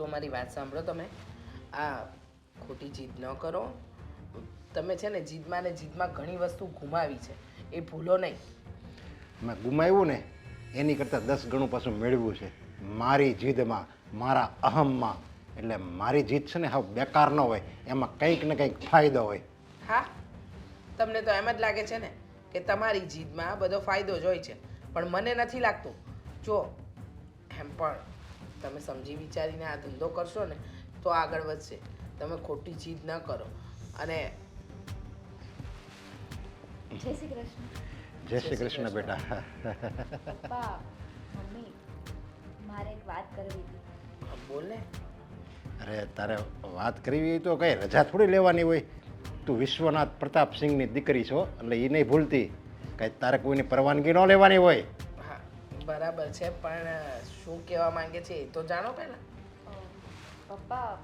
જો મારી વાત સાંભળો તમે. આ ખોટી જીદ ન કરો. તમે છે ને જીદમાં ને જીદમાં ઘણી વસ્તુ ગુમાવી છે, એ ભૂલો નહીં. મેં ગુમાવ્યું ને એની કરતાં 10 ગણું પાછું મેળવ્યું છે મારી જીદમાં, મારા અહમમાં. એટલે મારી જીદ છે ને હવે બેકાર ન હોય, એમાં કંઈક ને કંઈક ફાયદો હોય. હા, તમને તો એમ જ લાગે છે ને કે તમારી જીદમાં બધો ફાયદો જ હોય છે, પણ મને નથી લાગતું. જો એમ પણ તમે સમજી વિચારીને આ ધંધો કરશો ને તો આગળ વધશે. તમે ખોટી જીદ ન કરો. અને જય શ્રી કૃષ્ણ. જય શ્રી કૃષ્ણ બેટા. પપ્પા, મમ્મી, મારે એક વાત કરવી હતી. બોલ ને. અરે તારે વાત કરવી હોય તો કઈ રજા થોડી લેવાની હોય. તું વિશ્વનાથ પ્રતાપસિંહની દીકરી છો એટલે એ નહીં ભૂલતી. કઈ તારે કોઈની પરવાનગી ન લેવાની હોય. હા બરાબર છે, પણ શું કહેવા માંગે છે એ તો જાણો પહેલા. પપ્પા,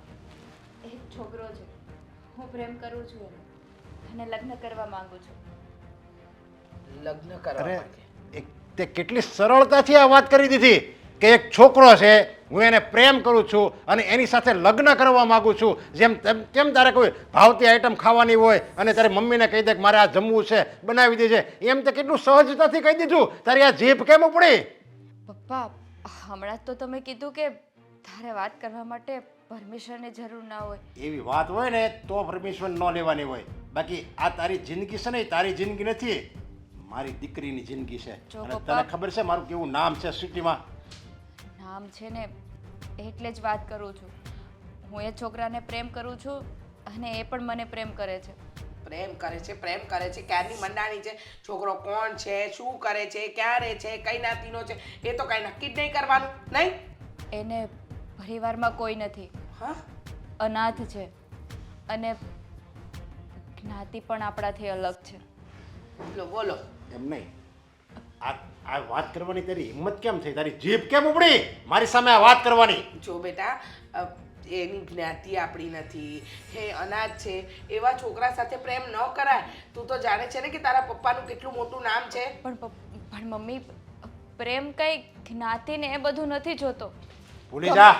એક છોકરો છે, હું પ્રેમ કરું છું એને અને લગ્ન કરવા માંગુ છું. લગ્ન કરવા અરે માંગે? તે કેટલી સરળતાથી આ વાત કરી દીધી કે એક છોકરો છે, હું એને પ્રેમ કરું છું અને એની સાથે લગ્ન કરવા માંગુ છું. કેમ તારે કોઈ ભાવતી આઈટમ ખાવાની હોય અને તારે મમ્મીને કહી દે કે મારે આ જમવું છે, બનાવી દેજે. એમ તે કેટલું સહજતાથી કહી દીધું. તારી આ જીભ કેમ ઉપડી? પપ્પા, હમણાં તો તમે કીધું કે તારે વાત કરવા માટે પરમિશનની જરૂર ના હોય. એવી વાત હોય ને તો પરમિશન ન લેવાની હોય. બાકી આ તારી જિંદગી છે ને એ તારી જિંદગી નથી, મારી દીકરીની જિંદગી છે. જો અને પપ્પા- તને ખબર છે મારું કેવું નામ છે સિટીમાં? નામ છે ને એટલે જ વાત કરું છું. હું એ છોકરાને પ્રેમ કરું છું અને એ પણ મને પ્રેમ કરે છે. પ્રેમ કરે છે, પ્રેમ કરે છે, ક્યારની મંડાણી છે. છોકરો કોણ છે, શું કરે છે, ક્યાં રહે છે, કઈ નાતીનો છે, એ તો કઈ નક્કી જ નહીં કરવાનું. નહીં? એને પરિવારમાં કોઈ નથી, હા, અનાથ છે અને જ્ઞાતિ પણ આપણાથી અલગ છે. બોલો બોલો. એમ નહીં, આ વાત કરવાની તારી હિંમત કેમ થઈ? તારી જીભ કેમ ઉપડી મારી સામે આ વાત કરવાની? જો બેટા, એની જ્ઞાતિ આપણી નથી, એ અનાથ છે, એવા છોકરા સાથે પ્રેમ ન કરાય. તું તો જાણે છે ને કે તારા પપ્પાનું કેટલું મોટું નામ છે. પણ મમ્મી, પ્રેમ કઈ જ્ઞાતિ ને એ બધું નથી જોતો. ભૂલી જા,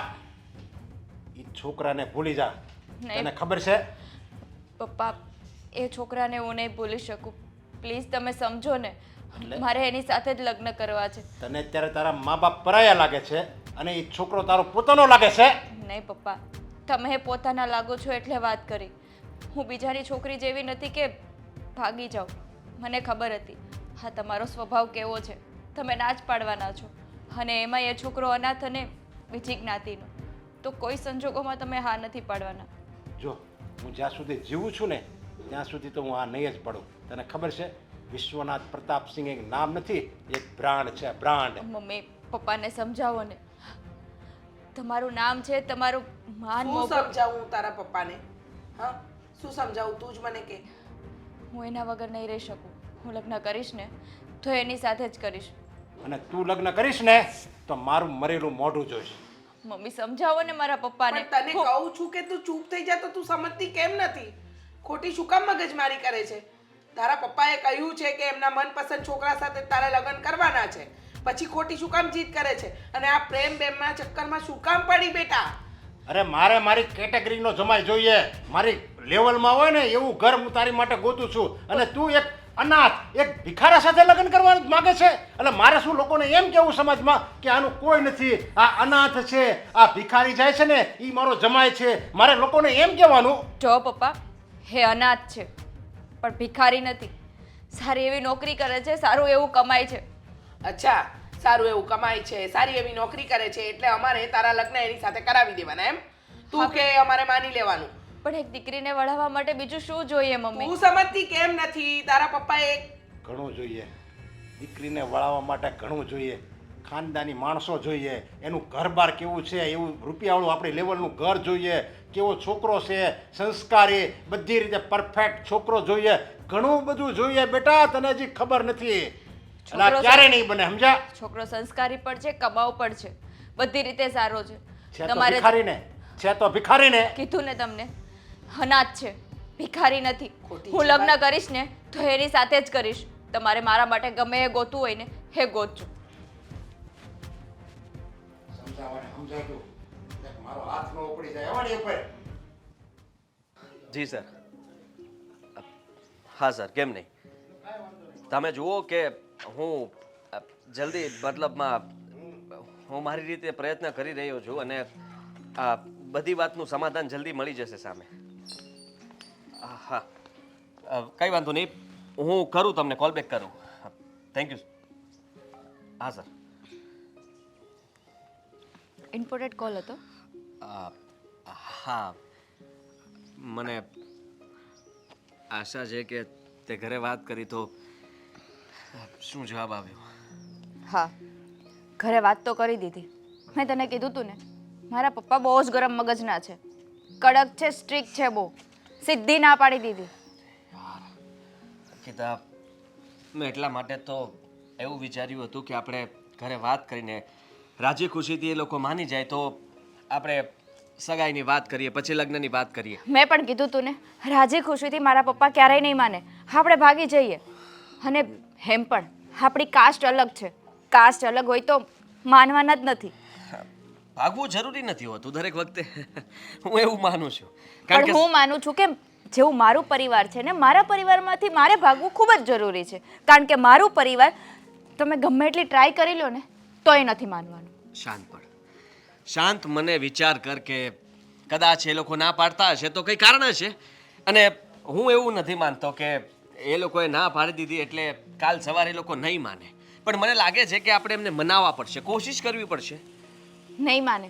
એ છોકરાને ભૂલી જા. નહીં. તને ખબર છે પપ્પા, એ છોકરાને હું નહીં ભૂલી શકું. પ્લીઝ તમે સમજો ને, એટલે? મારે એની સાથે જ લગ્ન કરવા છે. તને અત્યારે તારા મા બાપ પરાયા લાગે છે અને એ છોકરો તારો પોતાનો લાગે છે? નહીં પપ્પા, તમે પોતાના લાગો છો એટલે વાત કરી. હું બીજાની છોકરી જેવી નથી કે ભાગી જાઓ. મને ખબર હતી હા તમારો સ્વભાવ કેવો છે, તમે ના જ પાડવાના છો. અને એમાં એ છોકરો અનાથ અને બીજી જ્ઞાતિનો, તો કોઈ સંજોગોમાં તમે હા નથી પાડવાના. જો હું જ્યાં સુધી જીવું છું ને ત્યાં સુધી તો હું આ નહીં જ પડું. તને ખબર છે વિશ્વનાથ પ્રતાપસિંહ એક નામ નથી, એક બ્રાન્ડ છે, બ્રાન્ડ. મમ્મી, પપ્પાને સમજાવો ને. તમારું નામ છે, તમારું માન શું મોભો. સમજાવું તારા પપ્પાને? હા, શું સમજાવું? તું જ મને કે. હું એના વગર નહીં રહી શકું. હું લગ્ન કરીશ ને તો એની સાથે જ કરીશ. અને તું લગ્ન કરીશ ને તો મારું મરેલું મોઢું જોઈશ. મમ્મી સમજાવો ને મારા પપ્પાને. પણ તને કહું છું કે તું ચૂપ થઈ જા તો તું સમજતી કેમ નથી? ખોટી શું કામ મગજમારી કરે છે? તારા પપ્પાએ કહ્યું છે કે એમના મનપસંદ છોકરા સાથે તારે લગ્ન કરવાના છે, પછી ખોટી શું કામ જીદ કરે છે? અને આ પ્રેમ બેમના ચક્કરમાં શું કામ પડી બેટા? અરે મારે મારી કેટેગરીનો જમાઈ જોઈએ, મારી લેવલમાં હોય ને એવું ઘર હું તારી માટે ગોતું છું. અને તું એક અનાથ, એક ભિખારા સાથે લગ્ન કરવાનું માંગે છે. એટલે મારે શું લોકોને એમ કેવું સમાજમાં કે આનું કોઈ નથી, આ અનાથ છે, આ ભિખારી જાય છે ને એ મારો જમાઈ છે? મારે લોકોને એમ કહેવાનું? જો પપ્પા, હે અનાથ છે પણ ભિખારી નથી. સારી એવી નોકરી કરે છે, સારું એવું કમાય છે. અચ્છા, સારું એવું કમાય છે, સારી એવી નોકરી કરે છે, એટલે અમારે તારા લગ્ન એની સાથે કરાવી દેવાના એમ? તું કે અમારે માની લેવાનું? પણ એક દીકરીને વળાવવા માટે બીજું શું જોઈએ મમ્મી? તું સમજતી કેમ નથી? તારા પપ્પાએ ઘણું જોઈએ, દીકરીને વળાવવા માટે ઘણું જોઈએ. ખાનદાની માણસો જોઈએ, એનું ઘર-બાર કેવું છે, એવું રૂપિયાવાળું આપણી લેવલનું ઘર જોઈએ, કેવો છોકરો છે, સંસ્કારી, બધી રીતે પરફેક્ટ છોકરો જોઈએ. ઘણું બધું જોઈએ બેટા, તને હજી ખબર નથી. એટલે આ ક્યારે નહીં બને, સમજ્યા? છોકરો સંસ્કારી પણ છે, કમાવ પણ છે, બધી રીતે સારો છે. છે તો ભિખારીને, છે તો ભિખારીને. કીધું ને તમને, અનાથ છે, ભિખારી નથી. ખોટી હું જવાબ. લગ્ન કરીશ ને તો એની સાથે જ કરીશ. તમારે મારા માટે ગમે એ ગોતું હોય ને એ ગોતજો. સમજાવવાને સમજાવતું. મારો હાથ ન ઉપડી જાય એવાડી ઉપર. જી સર. હા સર, કેમ નહીં. તમે જુઓ કે હું જલ્દી મતલબમાં હું મારી રીતે પ્રયત્ન કરી રહ્યો છું અને આ બધી વાતનું સમાધાન જલ્દી મળી જશે સામે. હા, કંઈ વાંધો નહીં, હું કરું તમને કોલ બેક કરું. Thank you. હા સર. ઇમ્પોર્ટન્ટ કોલ હતો. હા, મને આશા છે કે તે ઘરે વાત કરી તો શું જવાબ આવ્યો. હા, ઘરે વાત તો કરી દીધી. મેં તને કીધું તું ને, મારા પપ્પા બહુ જ ગરમ મગજના છે, કડક છે, સ્ટ્રિક્ટ છે, બહુ સીધી ના પાડી દીધી. કીધા મેં એટલા માટે તો એવું વિચાર્યું હતું કે આપણે ઘરે વાત કરીને રાજી ખુશીથી એ લોકો માની જાય તો આપણે સગાઈની વાત કરીએ, પછી લગ્નની વાત કરીએ. મેં પણ કીધું તું ને, રાજી ખુશીથી મારા પપ્પા ક્યારેય નહીં માને, આપણે ભાગી જઈએ. અને એમ પણ આપણી કાસ્ટ અલગ છે, કાસ્ટ અલગ હોય તો માનવાના જ નથી. ભાગવું જરૂરી નથી હોતું દરેક વખતે. હું એવું માનું છું. કારણ પણ કે હું માનું છું કે જેવું મારું પરિવાર છે ને, મારા પરિવારમાંથી મારે ભાગવું ખૂબ જ જરૂરી છે. કારણ કે મારું પરિવાર તમે ગમે એટલી ટ્રાય કરી લો ને તોય નથી માનવાનું. શાંત પડ. શાંત મને વિચાર કર કે કદાચ એ લોકો ના પાડતા હશે તો કંઈ કારણ હશે. અને હું એવું નથી માનતો કે એ લોકોએ ના પાડી દીધી એટલે કાલ સવારે એ લોકો નહીં માને. પણ મને લાગે છે કે આપણે એમને મનાવવા પડશે, કોશિશ કરવી પડશે. નહીં માને,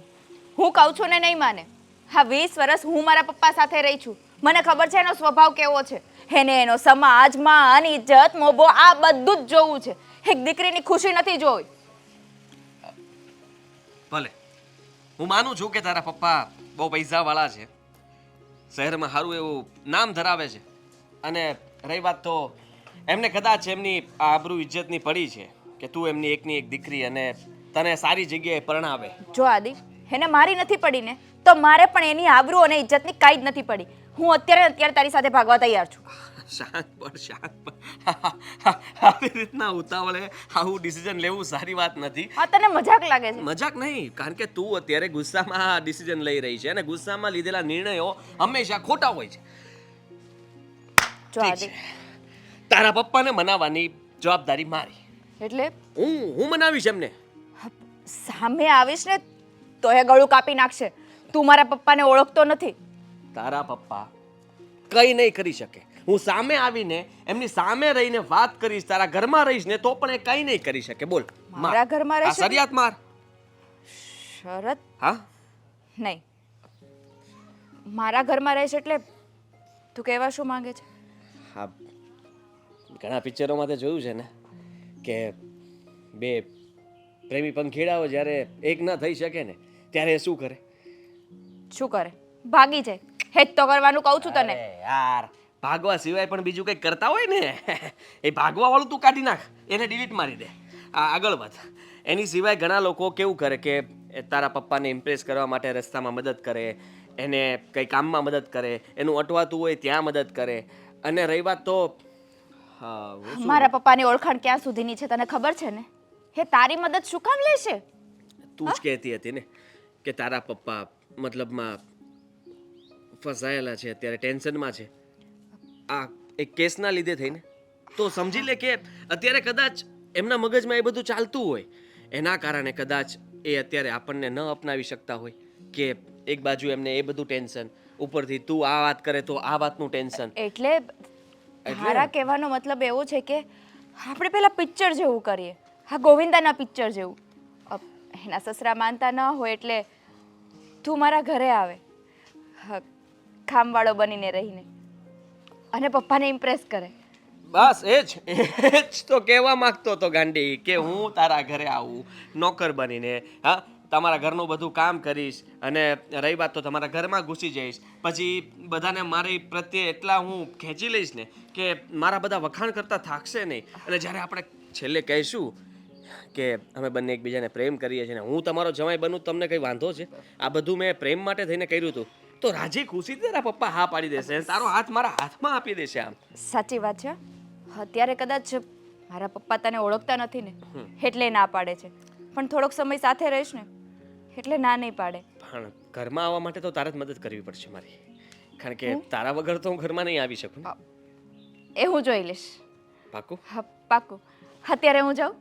હું કહું છું ને નહીં માને. હા, 20 વર્ષ હું મારા પપ્પા સાથે રહી છું, મને ખબર છે એનો સ્વભાવ કેવો છે. એને એનો સમાજ, માન, ઇજ્જત, મોભો આ બધું જ જોવું છે. એક દીકરીની ખુશી નથી જોઈ. ભલે હું માનું છું કે તારા પપ્પા બહુ પૈસાવાળા છે, શહેરમાં સારું એવું નામ ધરાવે છે, અને રહી વાત તો એમને કદાચ એમની આબરૂ ઇજ્જતની પડી છે કે તું એમની એકની એક દીકરી અને તને સારી જગ્યાએ પરણાવે. જો આદિ, એને મારી નથી પડી ને તો મારે પણ એની આબરૂ અને ઇજ્જતની કાંઈ જ નથી પડી. હું અત્યારે તારી સાથે ભાગવા તૈયાર છું. શાંત પડ, શાંત પડ. આવી રીતના ઉતાવળે આવું ડિસિઝન લેવું સારી વાત નથી. આ તને મજાક લાગે છે? મજાક નહીં, કારણ કે તું અત્યારે ગુસ્સામાં આ ડિસિઝન લઈ રહી છે અને ગુસ્સામાં લીધેલા નિર્ણયો હંમેશા ખોટા હોય છે. જો ઠીક આદિ, છે. તારા પપ્પાને મનાવવાની જવાબદારી મારી. એટલે હું મનાવીશ એમને. સામે આવીશ ને તો એ ગળું કાપી નાખશે. તું મારા પપ્પાને ઓળખતો નથી. તારા પપ્પા કંઈ નહીં કરી શકે. હું સામે આવીને એમની સામે રહીને વાત કરીશ, તારા ઘરમાં રહીશ ને તો પણ એ કંઈ નહીં કરી શકે. બોલ. મારા ઘરમાં રહેશે? સરિયાત માર. શરત હા, નહીં. મારા ઘરમાં રહેશે એટલે તું કહેવા શું માંગે છે? હા, ઘણા પિક્ચરોમાં તે જોયું છે ને કે બે પ્રેમી પંખીડાઓ જ્યારે એક ન થઈ શકે ને ત્યારે એ શું કરે? શું કરે? ભાગી જાય. હેજ તો કરવાનું કહું છું તને. અરે યાર, ભાગવા સિવાય પણ બીજું કંઈક કરતા હોય ને, એ ભાગવા વાળું તું કાઢી નાખ, એને ડિલીટ મારી દે. આગળ વધ. એની સિવાય ઘણા લોકો કેવું કરે કે તારા પપ્પાને ઇમ્પ્રેસ કરવા માટે રસ્તામાં મદદ કરે, એને કંઈ કામમાં મદદ કરે, એનું અટવાતું હોય ત્યાં મદદ કરે. અને રહી વાત તો મારા પપ્પાની ઓળખાણ ક્યાં સુધીની છે તને ખબર છે ને? હે તારી મદદ શું કામ લેશે? તું જ કહેતી હતી ને કે તારા પપ્પા મતલબમાં ફસાયેલા છે, અત્યારે ટેન્શનમાં છે આ એક કેસના લીધે થઈને. તો સમજી લે કે અત્યારે કદાચ એમના મગજમાં એ બધું ચાલતું હોય, એના કારણે કદાચ એ અત્યારે આપણને ન અપનાવી શકતા હોય કે એક બાજુ એમને એ બધું ટેન્શન, ઉપરથી તું આ વાત કરે તો આ વાતનું ટેન્શન. એટલે મારા કહેવાનો મતલબ એવો છે કે આપણે પેલા પિક્ચર જેવું કરીએ, હા ગોવિંદાના પિક્ચર જેવું. એના સસરા માનતા ન હોય એટલે તું મારા ઘરે આવે, કામવાળો બનીને રહીને, અને પપ્પાને ઇમ્પ્રેસ કરે. બસ એ જ તો કહેવા માંગતો હતો ગાંડી, કે હું તારા ઘરે આવું નોકર બનીને, હા તમારા ઘરનું બધું કામ કરીશ, અને રહી વાત તો તમારા ઘરમાં ઘૂસી જઈશ, પછી બધાને મારી પ્રત્યે એટલા હું ખેંચી લઈશ ને કે મારા બધા વખાણ કરતા થાકશે નહીં. અને જ્યારે આપણે છેલ્લે કહીશું કે અમે બંને એકબીજાને પ્રેમ કરીએ છીએ ને હું તમારો જમાઈ બનું, તમને કંઈ વાંધો છે? આ બધું મેં પ્રેમ માટે થઈને કર્યું હતું, તો રાજી ખુશી તારા પપ્પા હા પાડી દેશે, તારો હાથ મારા હાથમાં આપી દેશે. આમ સાચી વાત છે. અત્યારે કદાચ મારા પપ્પા તને ઓળખતા નથી ને એટલે ના પાડે છે, પણ થોડોક સમય સાથે રહીશ ને એટલે ના નહીં પાડે. પણ ઘરમાં આવવા માટે તો તારે જ મદદ કરવી પડશે મારી, કારણ કે તારા વગર તો હું ઘરમાં નહીં આવી શકું ને. એ હું જોઈ લઈશ. પાકું? હા પાકું. અત્યારે હું જાઉં?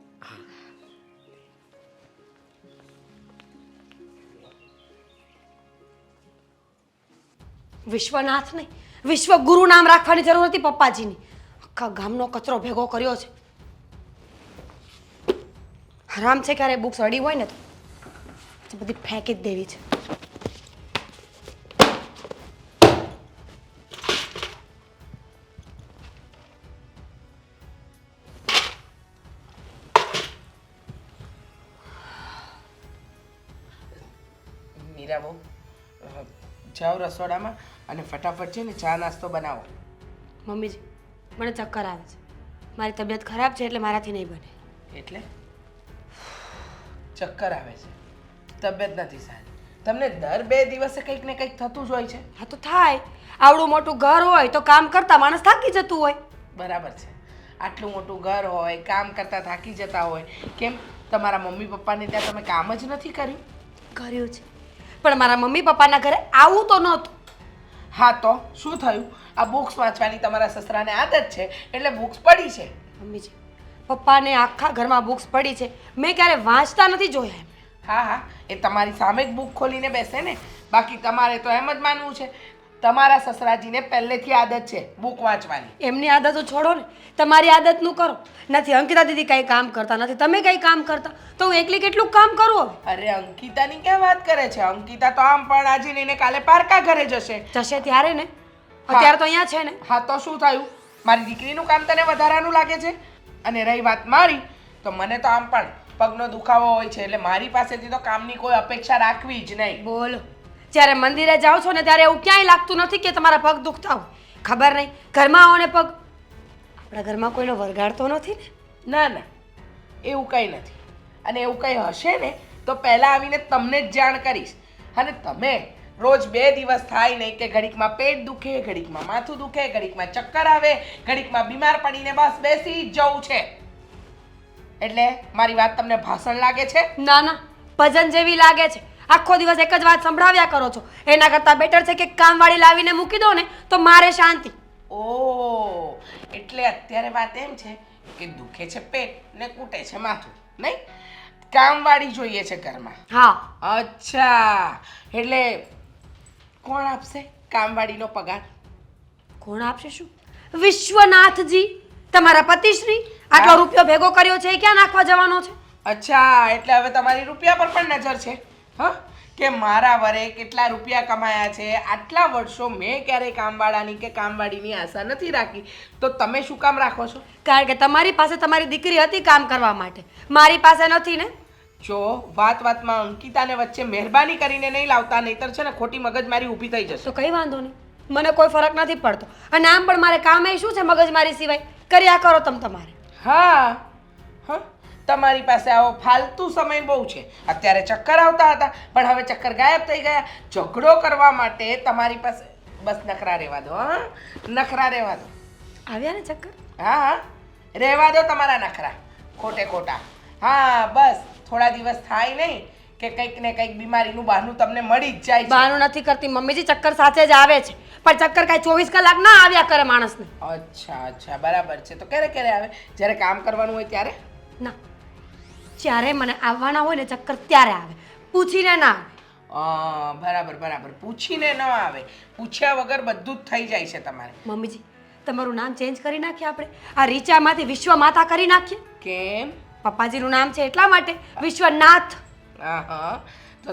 વિશ્વનાથ નહીં, વિશ્વગુરુ નામ રાખવાની જરૂર હતી પપ્પાજીની. આખા ગામનો કચરો ભેગો કર્યો છે. હરામ છે ક્યારે બુક્સ અડી હોય ને તો બધી ફેંકી જ દેવી છે. મીરા બહુ જાઓ રસોડામાં અને ફટાફટ છે ને ચા નાસ્તો બનાવો. મમ્મીજી મને ચક્કર આવે છે. મારી તબિયત ખરાબ છે એટલે મારાથી નહીં બને. એટલે ચક્કર આવે છે, તબિયત નથી સારી. તમને દર 2 દિવસે કંઈક ને કંઈક થતું જ હોય છે. હા તો થાય. આવડું મોટું ઘર હોય તો કામ કરતા માણસ થાકી જતું હોય. બરાબર છે, આટલું મોટું ઘર હોય, કામ કરતા થાકી જતા હોય, કેમ તમારા મમ્મી પપ્પાને ત્યાં તમે કામ જ નથી કર્યું? કર્યું છે પણ મારા મમ્મી પપ્પાના ઘરે આવું તો નહોતું. હા તો શું થયું? આ બુક્સ વાંચવાની તમારા સસરાને આદત છે એટલે બુક્સ પડી છે. મમ્મીજી પપ્પાને આખા ઘરમાં બુક્સ પડી છે, મેં ક્યારે વાંચતા નથી જોયા એમ. હા હા, એ તમારી સામે જ બુક ખોલીને બેસે ને. બાકી તમારે તો એમ જ માનવું છે તમારા સસરાજીને પહેલેથી આદત છે બુક વાંચવાની. એમની આદતો છોડો ને, તમારી આદતનું કરો. નથી અંકિતા દીદી કંઈ કામ કરતા, નથી તમે કંઈ કામ કરતા, તો હું એકલી કેટલું કામ કરું હવે? અરે અંકિતાની ક્યાં વાત કરે છે? અંકિતા તો આમ પણ આજે ને એને કાલે પારકા ઘરે જશે. જશે ત્યારે ને, અત્યારે તો અહીંયા છે ને. હા તો શું થયું? મારી દીકરીનું કામ તને વધારાનું લાગે છે? અને રહી વાત મારી, તો મને તો આમ પણ પગનો દુખાવો હોય છે એટલે મારી પાસેથી તો કામની કોઈ અપેક્ષા રાખવી જ નહીં. બોલો, જ્યારે મંદિરે જાઓ છો ને ત્યારે એવું ક્યાંય લાગતું નથી કે તમારા પગ દુખતા હોય. ખબર નહીં, ઘરમાં આવો ને પગ, આપણા ઘરમાં કોઈનો વરગાડતો નથી ને. ના ના, એવું કંઈ નથી. અને એવું કંઈ હશે ને તો પહેલાં આવીને તમને જ જાણ કરીશ. અને તમે રોજ 2 દિવસ થાય નહીં કે ઘડીકમાં પેટ દુખે, ઘડીકમાં માથું દુખે, ઘડીકમાં ચક્કર આવે, ઘડીકમાં બીમાર પડીને બસ બેસી જ જવું છે. એટલે મારી વાત તમને ભાષણ લાગે છે? ના ના, ભજન જેવી લાગે છે. આખો દિવસ એક જ વાત સંભળાવ્યા કરો છો. એના કરતાં બેટર છે કે કામવાળી લાવીને મૂકી દો ને તો મારે શાંતિ. ઓ એટલે અત્યારે વાત એમ છે કે દુખે છે પેટ ને કૂટે છે માથું, નહીં? કામવાળી જોઈએ છે ઘરમાં. હા. અચ્છા, એટલે કોણ આપશે કામવાળીનો પગાર? કોણ આપશે? શું વિશ્વનાથજી, તમારા પતિશ્રી. આટલો રૂપિયો ભેગો કર્યો છે એ ક્યાં નાખવા જવાનો છે? અચ્છા, એટલે હવે તમારી રૂપિયા પર પણ નજર છે. હા, કે મારા વરે કેટલા રૂપિયા કમાયા છે. આટલા વર્ષો મેં ક્યારેય કામવાળાની કે કામવાળીની આશા નથી રાખી, તો તમે શું કામ રાખો છો? કારણ કે તમારી પાસે તમારી દીકરી હતી કામ કરવા માટે, મારી પાસે નથી ને. જો વાત વાતમાં અંકિતાને વચ્ચે મહેરબાની કરીને નહીં લાવતા, નહીતર છે ને ખોટી મગજમારી ઊભી થઈ જશે. તો કંઈ વાંધો નહીં, મને કોઈ ફરક નથી પડતો. અને આમ પણ મારે કામ એ શું છે મગજમારી સિવાય? કર્યા કરો તમે તમારે. હા હા, તમારી પાસે આવો ફાલતુ સમય બહુ છે. અત્યારે ચક્કર આવતા હતા પણ હવે ચક્કર ગાયબ થઈ ગયા. ઝઘડો કરવા માટે તમારી પાસે બસ નખરા રહેવા દો. હા, નખરા રહેવા દો. આવ્યા ને ચક્કર? હા હા, રહેવા દો તમારા નખરા ખોટે ખોટા. હા બસ, થોડા દિવસ થાય નહીં કે કંઈક ને કંઈક બીમારીનું બહાનું તમને મળી જ જાય છે. બહાનું નથી કરતી મમ્મીજી, ચક્કર સાથે જ આવે છે. પણ ચક્કર કાંઈ 24 કલાક ના આવ્યા કરે માણસને. અચ્છા અચ્છા, બરાબર છે. તો ક્યારે ક્યારે આવે? જ્યારે કામ કરવાનું હોય ત્યારે? ના, જ્યારે મને આવવાના હોય ને ચક્કર ત્યારે આવે, પૂછીને ના આવે. બરાબર બરાબર, પૂછીને ન આવે. પૂછ્યા વગર બધું જ થઈ જાય છે તમારે. મમ્મીજી, તમારું નામ ચેન્જ કરી નાખીએ આપણે. આ રીચામાંથી વિશ્વ માતા કરી નાખીએ. કેમ? પપ્પાજીનું નામ છે એટલા માટે વિશ્વનાથ. હા,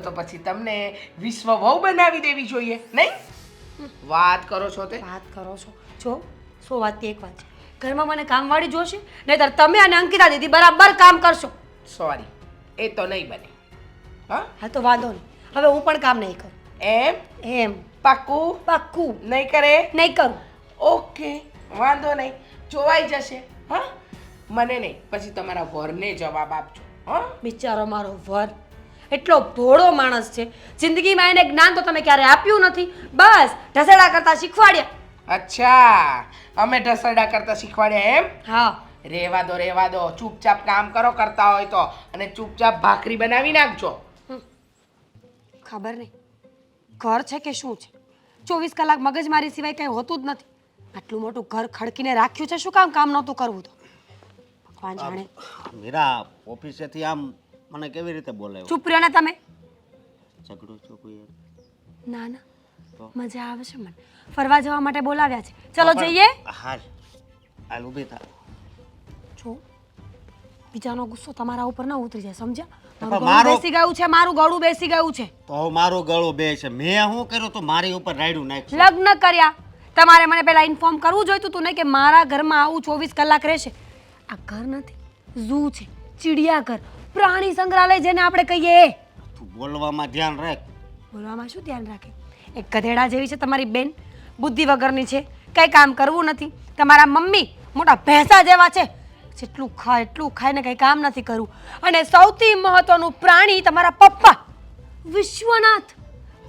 તો પછી તમને વિશ્વ વહુ બનાવી દેવી જોઈએ, નહીં? વાત કરો છો તે? વાત કરો છો? જો 100 વાતથી એક વાત છે, ઘરમાં મને કામવાળી જોશે, નહીંતર તમે અને અંકિતા દીદી બરાબર કામ કરશો. સોરી, એ તો નહીં બને. હા હા તો વાંધો નહીં, હવે હું પણ કામ નહીં કરું. એમ? એમ પાક્કું? પાક્કું નહીં કરે? નહીં કરું. ઓકે, વાંધો નહીં, જોવાઈ જશે. હા, મને નહીં, પછી તમારા વરને જવાબ આપજો. હા, બિચારો મારો વર એટલો ભોળો માણસ છે, જિંદગીમાં એને જ્ઞાન તો તમે ક્યારે આપ્યું નથી, બસ ઢસેડા કરતા શીખવાડ્યા. અચ્છા, અમે ઢસરડા કરતા શીખવાડ્યા એમ? હા. રહેવા દો, ચૂપચાપ કામ કરો કરતા હોય તો. અને ચૂપચાપ ભાખરી બનાવી નાખજો. ખબર નહીં ઘર છે કે શું છે? 24 કલાક મગજમારી સિવાય કંઈ હોતું જ નથી. આટલું મોટું ઘર ખડકીને રાખ્યું છે, શું કામ નહોતું કરવું તો? ભગવાન જાણે. મીરા ઓફિસેથી આમ મને કેવી રીતે બોલાવ્યો? ચૂપ રહ્યો ને તમે. ઝઘડો છો કોઈ યાર? ના ના, મજા આવે છે મને. ફરવા જવા માટે બોલાવ્યા છે. ચલો જઈએ. હા હાલ ઊભી થા. જો બીજાનો ગુસ્સો તમારા ઉપર ન ઉતરી જાય, સમજ્યા? પણ મારું ગળું બેસી ગયું છે, મારું ગળું બેસી ગયું છે. તો મારું ગળું બે છે. મેં શું કર્યું તો મારી ઉપર રાયડું નાખ્યું? લગ્ન કર્યા તમારે મને પહેલા ઇન્ફોર્મ કરવું જોઈતું તું ને કે મારા ઘરમાં આવું 24 કલાક રહેશે. આ ઘર નથી, ઝૂ છે, ચિડિયાઘર, પ્રાણી સંગ્રહાલય જેને આપણે કહીએ. તું બોલવામાં ધ્યાન રાખ. બોલવામાં શું ધ્યાન રાખે? એક ગધેડા જેવી છે તમારી બેન, બુદ્ધિ વગરની છે, કંઈ કામ કરવું નથી. તમારા મમ્મી મોટા ભેંસા જેવા છે, જેટલું ખાય એટલું ખાય ને કંઈ કામ નથી કરવું. અને સૌથી મહત્વનું પ્રાણી તમારા પપ્પા વિશ્વનાથ,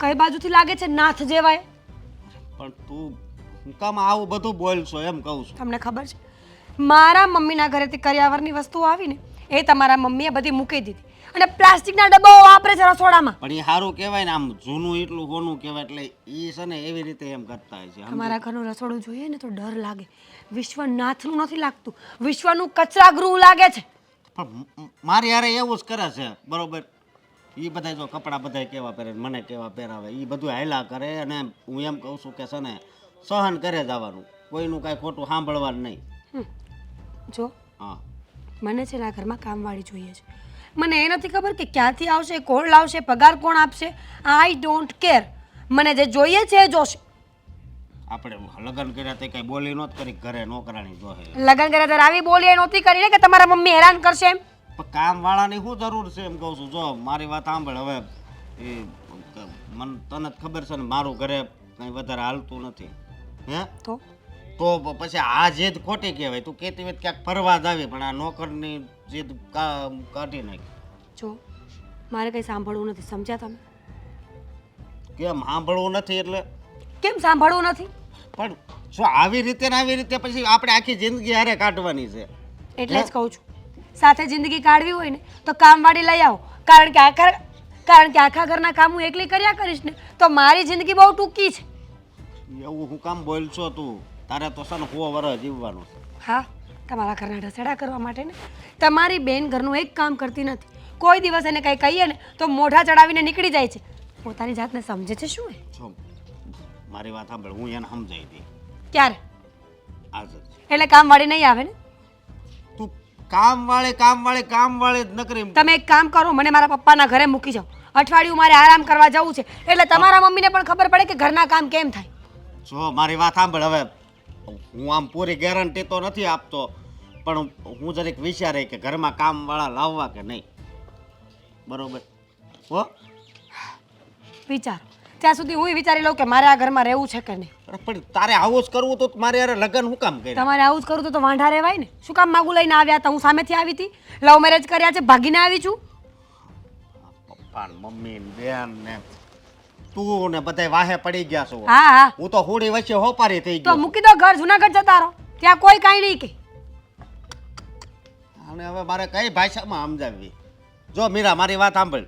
કઈ બાજુથી લાગે છે નાથ જેવાય. પણ તું હું કામ આવું બધું બોલશો એમ કહું છું. તમને ખબર છે મારા મમ્મીના ઘરેથી કરિયાવરની વસ્તુઓ આવીને એ તમારા મમ્મીએ બધી મૂકી દીધી અને પ્લાસ્ટિકના ડબ્બાઓ વાપરે છે રસોડામાં. પણ એ સારું કહેવાય ને, આમ જૂનું એટલું હોનું કહેવાય એટલે એ છે ને એવી રીતે એમ કરતા હોય છે. તમારા ઘરનું રસોડું જોઈએ ને તો ડર લાગે. વિશ્વનાથનું નથી લાગતું, વિશ્વનું કચરા ગૃહ લાગે છે. પણ મારી હારે એવું જ કરે છે બરોબર. એ બધા જો કપડાં બધા કેવા પહેરે મને કેવા પહેરાવે એ બધું હાયલા કરે અને હું એમ કહું છું કે છે ને સહન કરે જવાનું, કોઈનું કાંઈ ખોટું સાંભળવાનું નહીં. જો હા મને છે ને આ ઘરમાં કામવાળી જોઈએ છે. મને એ નથી ખબર કે ક્યાંથી આવશે, કોણ લાવશે, પગાર કોણ આપશે. I don't care. મને જે જોઈએ છે એ જોશે. આપણે લગ્ન કર્યા તે કઈ બોલી નહોત કરી, ઘરે નોકરાણી જોહે. લગ્ન કર્યા ત્યારે આવી બોલી એ નહોતી કરીને કે તમારા મમ્મી હેરાન કરશે એમ. પણ કામ વાળાની શું જરૂર છે એમ કહું છું. જો મારી વાત સાંભળ હવે. એ મને તને જ ખબર છે ને મારું ઘરે કંઈ વધારે હાલતું નથી. હે તો પછી આ જીદ ખોટી કહેવાય. તું કહેતી હોય ક્યાંક ફરવા જ આવી, પણ આ નોકરની જીદ કાઢી નાખી. જો મારે કંઈ સાંભળવું નથી, સમજ્યા તમે? કેમ સાંભળવું નથી એટલે? કેમ સાંભળવું નથી? પણ જો આવી રીતે ને આવી રીતે પછી આપણે આખી જિંદગી હારે કાઢવાની છે. એટલે જ કહું છું, સાથે જિંદગી કાઢવી હોય ને તો કામવાળી લઈ આવો. કારણ કે આખા ઘરના કામ હું એકલી કર્યા કરીશ ને તો મારી જિંદગી બહુ ટૂંકી છે. એવું હું કામ બોલશો તું? તારે તો છે ને 100 વર્ષ જીવવાનું છે. હા, તમારા ઘરના ઢસેડા કરવા માટે ને. તમારી બેન ઘરનું એક કામ કરતી નથી. કોઈ દિવસ એને કંઈ કહીએ ને તો મોઢા ચડાવીને નીકળી જાય છે. પોતાની જાતને સમજે છે શું એ? જો મારી વાત સાંભળ, હું એને સમજાવી દઈ. ક્યારે? આજ જ. એટલે કામવાળી નહીં આવે ને? તું કામવાળી જ નકરી. તમે એક કામ કરો, મને મારા પપ્પાના ઘરે મૂકી જાઓ. અઠવાડિયું મારે આરામ કરવા જવું છે એટલે તમારા મમ્મીને પણ ખબર પડે કે ઘરના કામ કેમ થાય. જો મારી વાત સાંભળ હવે. હું આમ પૂરી ગેરંટી તો નથી આપતો, પણ હું જરીક વિચારે કે ઘરમાં કામવાળા લાવવા કે નહીં. બરોબર હો? વિચારો ત્યાં સુધી હું વિચારી લઉં કે મારે આ ઘરમાં રહેવું છે કે નહીં. અરે પણ તારે આવું જ કરવું તો મારે યાર લગ્ન શું કામ કર્યા? તમારે આવું જ કરવું તો વાંઢા રહેવાય ને. શું કામ માગું લઈને આવ્યા હતા? હું સામેથી આવી હતી, લવ મેરેજ કર્યા છે, ભાગીને આવી છું. પપ્પા ને મમ્મી ને બેન ને તું ને બધાય વાહે પડી ગયા છો. હા હા, હું તો હોડી વચ્ચે હોપારી થઈ તો ગયો. મૂકી દો ઘર, જુનાગઢ જતા રહો. ત્યાં કોઈ કાંઈ નહીં કે. અને હવે મારે કઈ ભાષામાં સમજાવવી? જો મીરા મારી વાત સાંભળ.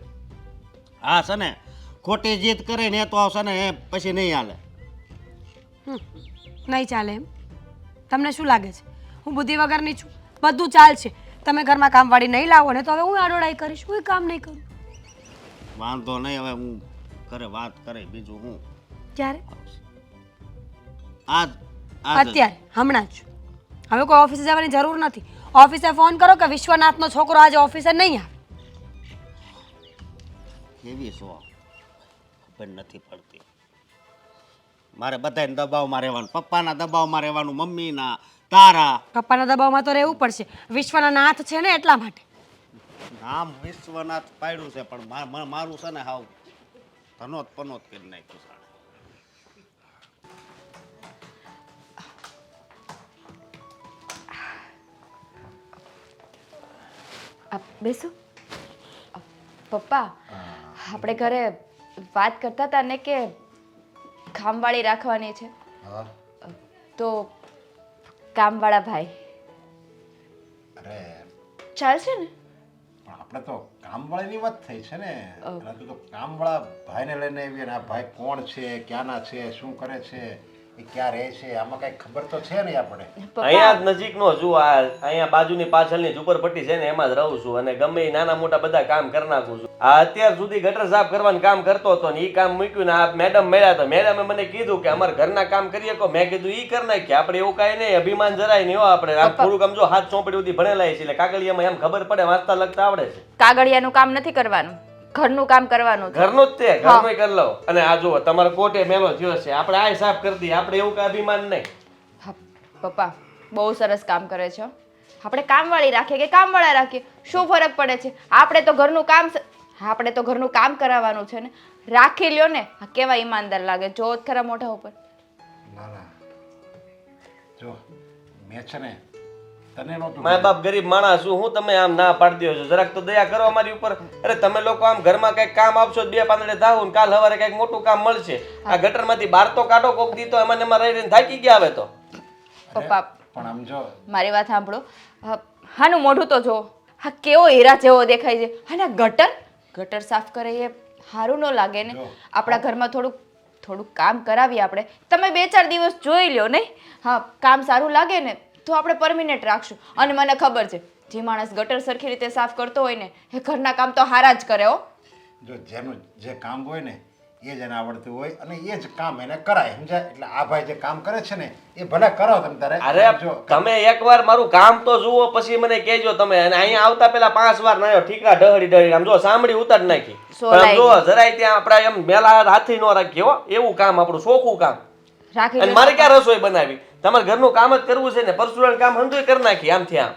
હા છે ને ખોટી જીદ કરે ને તો છે ને એ પછી નહીં હાલે. નહીં ચાલે એમ? તમને શું લાગે છે હું બુદ્ધિ વગરની છું? બધું ચાલશે. તમે ઘરમાં કામવાળી નહીં લાવો ને તો હવે હું આડોડાઈ કરીશ, હું કામ નહીં કરું. વાંધો નહીં, હવે હું ઘરે વાત કરે બીજું હું. ક્યારે? આજ અત્યારે, હમણાં જ. હવે કોઈ ઓફિસે જવાની જરૂર નથી. ઓફિસે ફોન કરો કે વિશ્વનાથનો છોકરો આજે ઓફિસે નહીં આવે. કેવી છો ખબર નથી પડતી. મારે બધાને દબાવમાં રહેવાનું, પપ્પાના દબાવમાં રહેવાનું, મમ્મીના, તારા. પપ્પાના દબાવમાં તો રહેવું પડશે. વિશ્વના નાથ છે ને એટલા માટે. નામ વિશ્વનાથ પાડ્યું છે પણ મારું છે ને હાવ ધનોત પનોત કરી નાખ્યું છે. બેસો. પપ્પા, આપણે ઘરે વાત કરતા હતા ને કે કામવાળી રાખવાની છે. તો કામવાળા ભાઈ અરે ચાલશે ને? પણ આપણે તો કામવાળાની વાત થઈ છે ને એટલે તું તો કામવાળા ભાઈને લઈને આવી અને આ ભાઈ કોણ છે ક્યાંના છે શું કરે છે એ ક્યાં રહે છે આમાં કઈ ખબર તો છે નહીં આપણે અહીંયા જ નજીકનો છું આ અહીંયા બાજુની પાછળની ઝુંપડપટ્ટી છે ને એમાં જ રહું છું અને ગમે એ નાના મોટા બધા કામ કરી નાખું છું આ અત્યાર સુધી ગટર સાફ કરવાનું કામ કરતો હતો ને એ કામ મૂક્યું ને આ મેડમ મળ્યા હતા મેડમે મને કીધું કે અમારે ઘરના કામ કરીએ કો મેં કીધું ઈ કરી નાખીએ આપણે એવું કાંઈ નહીં અભિમાન જરાય નહીં હો આપણે આમ થોડુંક આમ જો હાથ ચોપડી સુધી ભણેલા છે એટલે કાગળિયામાં એમ ખબર પડે વાંચતા લખતા આવડે છે કાગળિયાનું કામ નથી કરવાનું, ઘરનું કામ કરવાનું છે. ઘરનું જ તે ઘરનું કરી લો અને આ જુઓ તમારો કોટે મેલો થયો છે આપણે આ સાફ કરી દઈએ આપણે એવું કાંઈ અભિમાન નહીં. હા, પપ્પા બહુ સરસ કામ કરે છે હો. આપણે કામવાળી રાખીએ કે કામવાળા રાખીએ શું ફરક પડે છે? આપણે તો ઘરનું કામ કરાવવાનું છે ને, રાખી લ્યો ને. આ કેવા ઈમાનદાર લાગે, જો જ ખરા મોઢા ઉપર. ના ના જો મેં છે ને તને નહોતું માય બાપ ગરીબ માણસ છું હું તમે આમ ના પાડી દો છો જરાક તો દયા કરો અમારી ઉપર. અરે તમે લોકો આમ ઘરમાં કઈક કામ આપશો બે પાંદડે થાવ ને કાલ સવારે કઈક મોટું કામ મળશે. આ ગટરમાંથી બહાર તો કાઢો કોક દી તો એમાં ને એમાં રહીને થાકી ગયા હવે તો. પપ્પા પણ આમ જો મારી વાત સાંભળો. હાનું મોઢું તો જો, હા કેવો હીરા જેવો દેખાય છે. હા ને ગટર સાફ કરે એ સારું ન લાગે ને. આપણા ઘરમાં થોડુંક કામ કરાવીએ આપણે. તમે 2-4 દિવસ જોઈ લ્યો નહીં. હા કામ સારું લાગે ને તો આપણે પરમિનેન્ટ રાખશું. અને મને ખબર છે જે માણસ ગટર સરખી રીતે સાફ કરતો હોય ને એ ઘરના કામ તો હારા જ કરે હો. જો જેનું જે કામ હોય ને એ જ એને આવડતું હોય અને એ જ કામ એને કરાય સમજાય. એટલે આ ભાઈ જે કામ કરે છે ને એ ભલે કરો તમે તારે. અરે તમે એકવાર મારું કામ તો જુઓ પછી મને કહેજો તમે. અને અહીંયા આવતા પેલા 5 વાર નાયો ઠીકા ઢહડી આમ જો સાંભળી ઉતાર નાખી. પણ આમ જો જરાય ત્યાં આપણે એમ મેલા હાથી નો રાખીએ હો. એવું કામ આપણું ચોખ્ખું કામ. રાખી અને મારે ક્યાં રસોઈ બનાવી? તમારે ઘરનું કામ જ કરવું છે ને પરસુરાનું કામ હંધુય કરી નાખી આમથી આમ.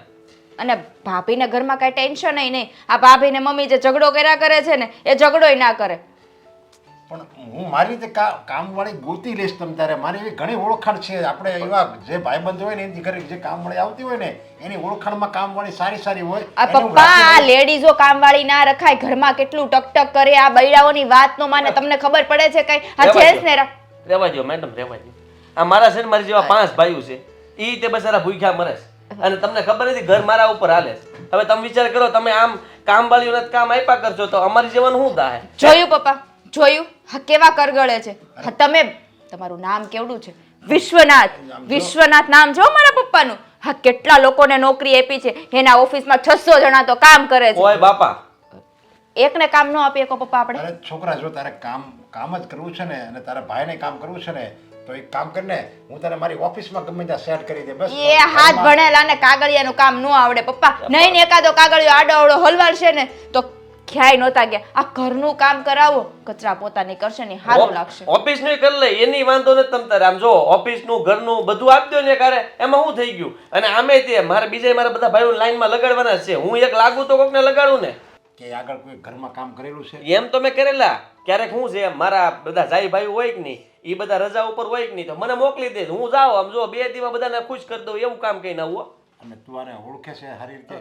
અને ભાભીને ઘરમાં કઈ ટેન્શન નહીં. આ ભાભીને મમ્મી જે ઝઘડો કર્યા કરે છે ને એ ઝઘડોય ના કરે. પણ હું મારી રીતે કામવાળી ગોતી લઈશ તમ તારે. મારી એવી ઘણી ઓળખાણ છે. આપણે એવા જે ભાઈબંધ હોય ને એની ઘરે જે કામવાળી આવતી હોય ને એની ઓળખાણમાં કામવાળી સારી હોય. આ પપ્પા આ લેડીઝો કામવાળી ના રખાય. ઘરમાં કેટલું ટકટક કરે. આ બૈરાઓની વાત નો માને. તમને ખબર પડે છે કઈ? આ જેન્ટ્સ ને રહેવા દો મેડમ રહેવા દો. આ મારા છે ને મારી જેવા 5 ભાઈઓ છે ઈ તે બસારા ભૂખ્યા મરે છે અને તમને ખબર નથી ઘર મારા ઉપર હાલે છે. હવે તમે વિચાર કરો તમે આમ કામવાળીઓને કામ આપ્યા કરશો તો અમારી જીવન શું થાય? જોયું પપ્પા જોયું? હા કેવા કરગળે છે. હા તમારું નામ કેવડું છે? વિશ્વનાથ નામ છે મારા પપ્પાનું. હા કેટલા લોકોને નોકરી આપી છે. એના ઓફિસમાં 600 જણા તો કામ કરે છે. ઓય બાપા એકને કામ ન આપીએ કો પપ્પા આપણે? અરે છોકરા જો તારે કામ જ કરવું છે ને અને તારા ભાઈને કામ કરવું છે ને તો એક કામ કરીને હું તને મારી ઓફિસમાં ગમે ત્યાં સેટ કરી દે બસ. એ હાથ ભણેલા ને કાગળિયાનું કામ ન આવડે પપ્પા. નહીં ને એકાદો કાગળિયો આડો આવડો હલવાડશે ને તો ક્યાંય નહોતા ગયા. આ ઘરનું કામ કરાવો કચરા પોતાની કરશે ને સારું લાગશે. ઓફિસ નું કરી લે એની વાંધો નથી તમ તારે. આમ જો ઓફિસ નું ઘરનું બધું આપી દો ને કારે એમાં શું થઈ ગયું? અને આમે તે મારા બધા ભાઈઓ લાઈનમાં લગાડવાના છે. હું એક લાગુ તો કોકને લગાડું ને. કે આગળ કોઈ ઘરમાં કામ કરેલું છે એમ તો મેં કરેલા. ક્યારેક શું છે મારા બધા જાઈ ભાઈઓ હોય કે નહીં એ બધા રજા ઉપર હોય કે નહીં તો મને મોકલી દે. હું જાઉં આમ જો 2 દિવસ બધાને ખુશ કરી દઉં એવું કામ કઈ ના. અને તું આને ઓળખે છે સારી રીતે?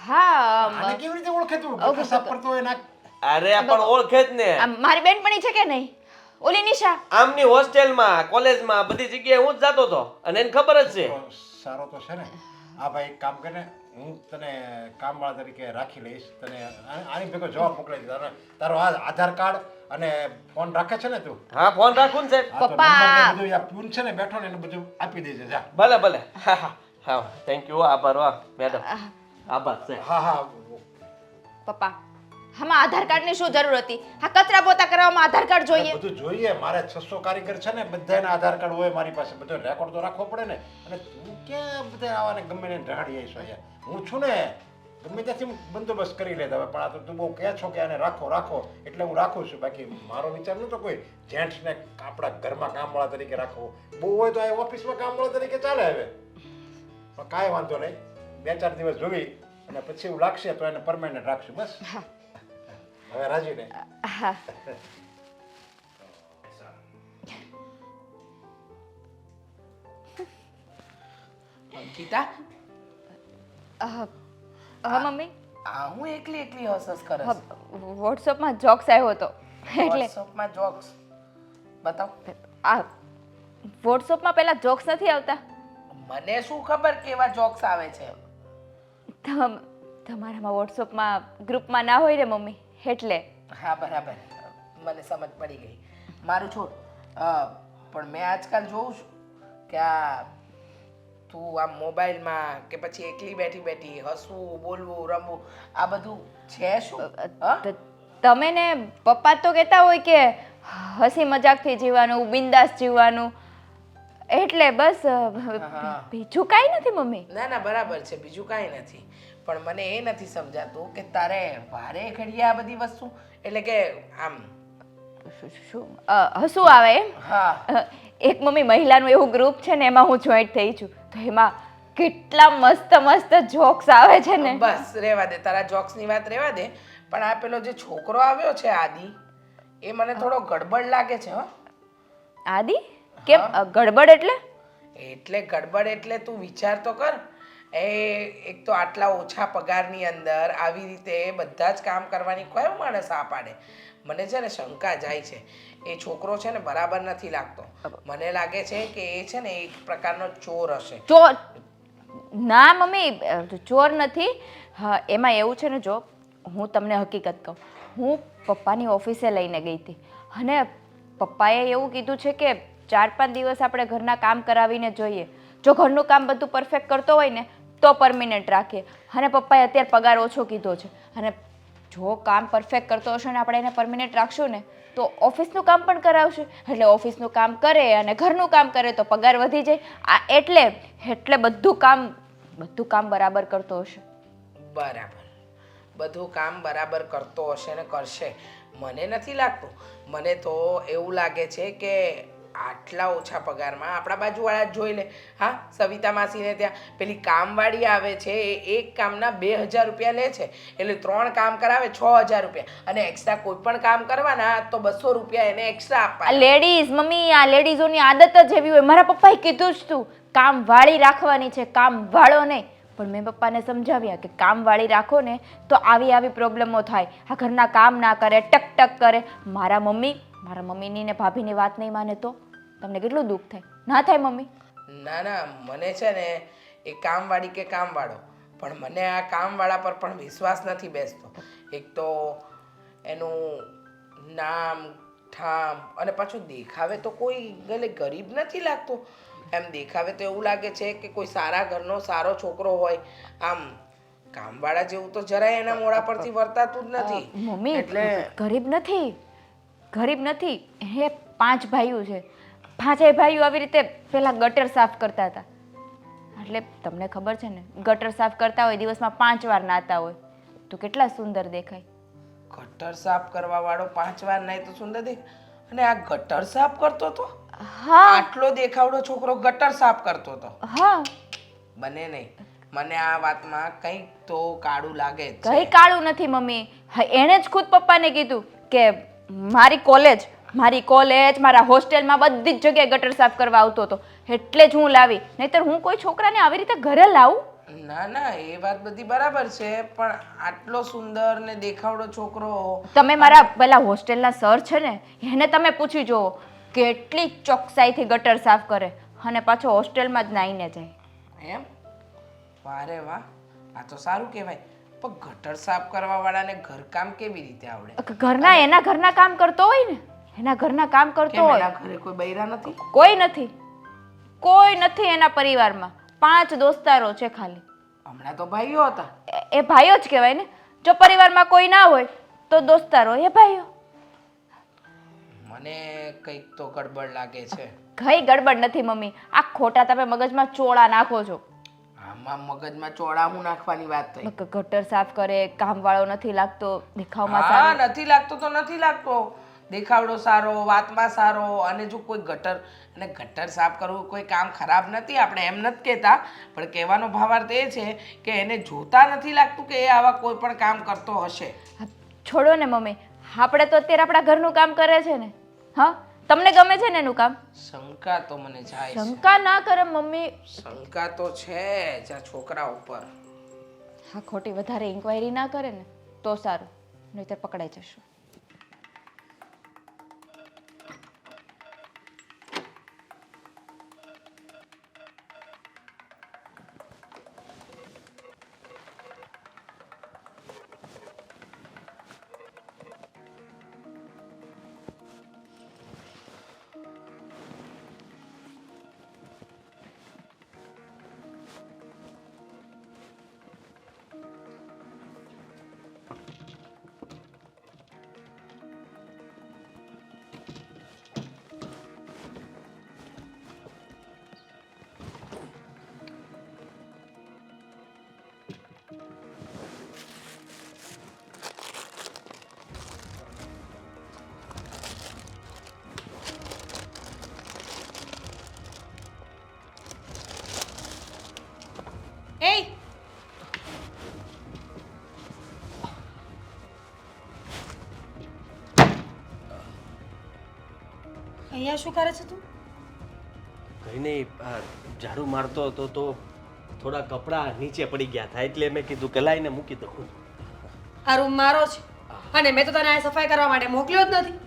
હા આને કેવી રીતે ઓળખે તું? ગટર સાફ કરતો હોય ના? અરે પણ ઓળખે જ ને. મારી બેનપણી છે કે નહીં ઓલી નિશા? આમની હોસ્ટેલમાં કોલેજમાં બધી જગ્યાએ હું જ જાતો હતો અને એને ખબર જ છે. તો સારો તો છે ને. આ ભાઈ એક કામ કરે હું તને કામવાળા તરીકે રાખી લઈશ. તને આની ભેગો જવાબ મોકલાઈ દઈશ. તારો આ આધાર કાર્ડ અને ફોન રાખે છે ને તું? હા ફોન રાખું ને સાહેબ. આ તો નંબર ને બધું આ પ્યુન છે ને બેઠો ને એને બધું આપી દેજે જા. ભલે ભલે. હા હા હા થેન્ક યુ. આભાર વાહ મેડમ. આભાર સાહેબ. હા હા પપ્પા આમાં આધાર કાર્ડની શું જરૂર હતી? આ કચરા પોતા કરવામાં આધાર કાર્ડ જોઈએ? બધું જોઈએ. મારે 600 કારીગર છે ને બધાના આધાર કાર્ડ હોય મારી પાસે. બધો રેકોર્ડ તો રાખવો પડે ને. અને તું ક્યાં બધા આવાને ગમે ને ઢાળી આવીશ અહીંયા? હું છું ને ગમે ત્યાંથી હું બંદોબસ્ત કરી લેતા હોય. પણ આ તો તું બહુ કહે છો કે આને રાખો એટલે હું રાખું છું. બાકી મારો વિચાર નહોતો કોઈ જેન્ટ્સને આપણા ઘરમાં કામવાળા તરીકે રાખવો. બહુ હોય તો આ ઓફિસમાં કામવાળા તરીકે ચાલે હવે. પણ કાંઈ વાંધો નહીં. 2-4 દિવસ જોઈ અને પછી એવું લાગશે તો એને પરમેનન્ટ રાખશું બસ. હવે રાજી ને? હા અંકિતા હા મમ્મી આ હું એકલી હસસ કરે છે. વોટ્સઅપમાં જોક્સ આવ્યો હતો એટલે વોટ્સઅપમાં જોક્સ બતાવ. આ વોટ્સઅપમાં પેલા જોક્સ નથી આવતા? મને શું ખબર કેવા જોક્સ આવે છે? તમારામાં વોટ્સઅપમાં ગ્રુપમાં ના હોય ને મમ્મી એટલે હા બરાબર, મને સમજ પડી ગઈ. મારું છોડ. પણ મેં આજકાલ જોઉં છું કે આ તું આમ મોબાઈલમાં કે પછી એકલી બેઠી બેઠી હસવું, બોલવું, રમવું, આ બધું છે શું? હા? તમે ને પપ્પા તો કહેતા હોય કે હસી મજાકથી જીવવાનું, બિંદાસ જીવવાનું, એટલે બસ બીજું કાંઈ નથી મમ્મી. ના ના બરાબર છે, બીજું કાંઈ નથી. પણ મને એ નથી સમજાતું કે તારે વારે ઘડીએ આ બધી વસ્તુ, એટલે કે આમ શું હસવું આવે એમ? હા એક મમ્મી મહિલાનું એવું ગ્રુપ છે ને એમાં હું જોઈન્ટ થઈ છું, તો એમાં કેટલા મસ્ત મસ્ત જોક્સ આવે છે ને. બસ રહેવા દે, તારા જોક્સની વાત રહેવા દે. પણ આ પેલો જે છોકરો આવ્યો છે આદિ, એ મને થોડો ગડબડ લાગે છે. હો આદિ કેમ ગડબડ એટલે? એટલે ગડબડ એટલે તું વિચાર તો કર. એ એક તો આટલા ઓછા પગારની અંદર આવી રીતે બધા જ કામ કરવાની કયો માણસ આ પાડે? મને છે ને શંકા જાય છે. એ છોકરો છે ને બરાબર નથી લાગતો. મને લાગે છે કે એ છે ને એક પ્રકારનો ચોર હશે. ચોર? ના મમ્મી, ચોર નથી. હા, એમાં એવું છે ને, જો હું તમને હકીકત કહું, હું પપ્પાની ઓફિસે લઈને ગઈ હતી અને પપ્પાએ એવું કીધું છે કે 4-5 દિવસ આપણે ઘરના કામ કરાવીને જોઈએ. જો ઘરનું કામ બધું પરફેક્ટ કરતો હોય ને તો પરમિનન્ટ રાખીએ. અને પપ્પાએ અત્યારે પગાર ઓછો કીધો છે, અને જો કામ પરફેક્ટ કરતો હશે ને આપણે એને પરમિનન્ટ રાખશું ને તો ઓફિસનું કામ પણ કરાવશે. એટલે ઓફિસનું કામ કરે અને ઘરનું કામ કરે તો પગાર વધી જાય. આ એટલે બધું કામ બરાબર કરતો હશે. બરાબર, બધું કામ બરાબર કરતો હશે ને કરશે. મને નથી લાગતું. મને તો એવું લાગે છે કે આટલા ઓછા પગારમાં આપણા બાજુવાળા જ જોઈ લે. હા, સવિતા માસીને ત્યાં પેલી કામવાળી આવે છે, એ એક કામના 2000 રૂપિયા લે છે. એટલે 3 કામ કરાવે 6000 રૂપિયા, અને એક્સ્ટ્રા કોઈ પણ કામ કરવાના તો 200 રૂપિયા એને એક્સ્ટ્રા આ આપવા. લેડીઝ મમ્મી, આ લેડીઝોની આદત જ એવી હોય. મારા પપ્પાએ કીધું જ તું, કામ વાળી રાખવાની છે, કામ વાળો નહીં. પણ મેં પપ્પાને સમજાવ્યા કે કામ વાળી રાખો ને તો આવી પ્રોબ્લેમો થાય. આ ઘરના કામ ના કરે, ટક ટક કરે. મારા મમ્મીની ને ભાભીની વાત નહીં માને તો તમને કેટલું દુઃખ થાય? ના થાય મમ્મી? ના ના, મને છે ને એ કામવાળી કે કામવાળો, પણ મને આ કામવાળા પર પણ વિશ્વાસ નથી બેસતો. એક તો એનું નામ ઠામ, અને પાછું દેખાવે તો કોઈ ગલે ગરીબ નથી લાગતો. એમ દેખાવે તો એવું લાગે છે કે કોઈ સારા ઘરનો સારો છોકરો હોય. આમ કામવાળા જેવું તો જરાય એના મોઢા પરથી વર્તાતું જ નથી. મમ્મી એટલે ગરીબ નથી. એ 5 ભાઈઓ છે. 5 ભાઈઓ આવી રીતે પેલા ગટર સાફ કરતા હતા. એટલે તમને ખબર છે ને, ગટર સાફ કરતા હોય દિવસમાં 5 વાર નાતા હોય તો કેટલા સુંદર દેખાય. ગટર સાફ કરવા વાળો 5 વાર નહીં તો સુંદર દેખાય. અને આ ગટર સાફ કરતો હતો? હા આટલો દેખાવડો છોકરો ગટર સાફ કરતો હતો? હા. બને નહીં. મને આ વાતમાં કંઈક તો કાળું લાગે જ કઈ છે. કાળું નથી મમ્મી. હા, એણે જ ખુદ પપ્પાને કીધું કે મારી કોલેજ, મારા હોસ્ટેલમાં બધી જ જગ્યાએ ગટર સાફ કરવા આવતો હતો, એટલે જ હું લાવી. નહીતર હું કોઈ છોકરાને આવી રીતે ઘરે લાવું? ના ના, એ વાત બધી બરાબર છે, પણ આટલો સુંદર ને દેખાવડો છોકરો. તમે મારા પેલા હોસ્ટેલના સર છે ને એને તમે પૂછી જુઓ, કેટલી ચોકસાઈથી ગટર સાફ કરે, અને પાછો હોસ્ટેલમાં જ નાઈને જાય. એમ? વારે વાહ, આ તો સારું કહેવાય. પણ ગટર સાફ કરવા વાળાને ઘરકામ કેવી રીતે આવડે? એના ઘરના કામ કરતો હોય ને, એના ઘરના કામ કરતો કેમ હોય. એના ઘરે કોઈ બૈરા નથી? કોઈ નથી એના પરિવારમાં. 5 દોસ્તારો છે ખાલી. હમણાં તો ભાઈઓ હતા. એ ભાઈઓ જ કહેવાય ને. જો પરિવારમાં કોઈ ના હોય તો દોસ્તારો એ ભાઈઓ. મને કંઈક તો ગડબડ લાગે છે. કઈ ગડબડ નથી મમ્મી. આ ખોટા તમે મગજમાં ચોળા નાખો છો. આમાં મગજમાં ચોળામું નાખવાની વાત થઈ. ગટર સાફ કરે, કામવાળો નથી લાગતો, દેખાવમાં હા, સારો. નથી લાગતો તો નથી લાગતો. દેખાવડો સારો, વાતમાં સારો, અને જો કોઈ ગટર સાફ કરવું કોઈ કામ ખરાબ નથી, આપણે એમ નથી કહેતા, પણ કહેવાનો ભાવાર્થ એ છે કે એને જોતા નથી લાગતું કે એ આવા કોઈ પણ કામ કરતો હશે. છોડો ને મમ્મી, આપણે તો અત્યારે આપણા ઘરનું કામ કરે છે ને. હા, તમને ગમે છે ને એનું કામ? શંકા તો મને જાય છે. શંકા ના કરે મમ્મી. શંકા તો છે જ આ છોકરા ઉપર. હા, ખોટી વધારે ઇન્ક્વાયરી ના કરે ને તો સારું, નહીંતર પકડાઈ જશું. અહીંયા શું કરે છે તું? કંઈ નહીં, આ ઝાડુ મારતો હતો તો થોડા કપડાં નીચે પડી ગયા હતા એટલે મેં કીધું કે લાઈને મૂકી દઉં. આ રૂમ મારો છે અને મેં તો તને આ સફાઈ કરવા માટે મોકલ્યો જ નથી.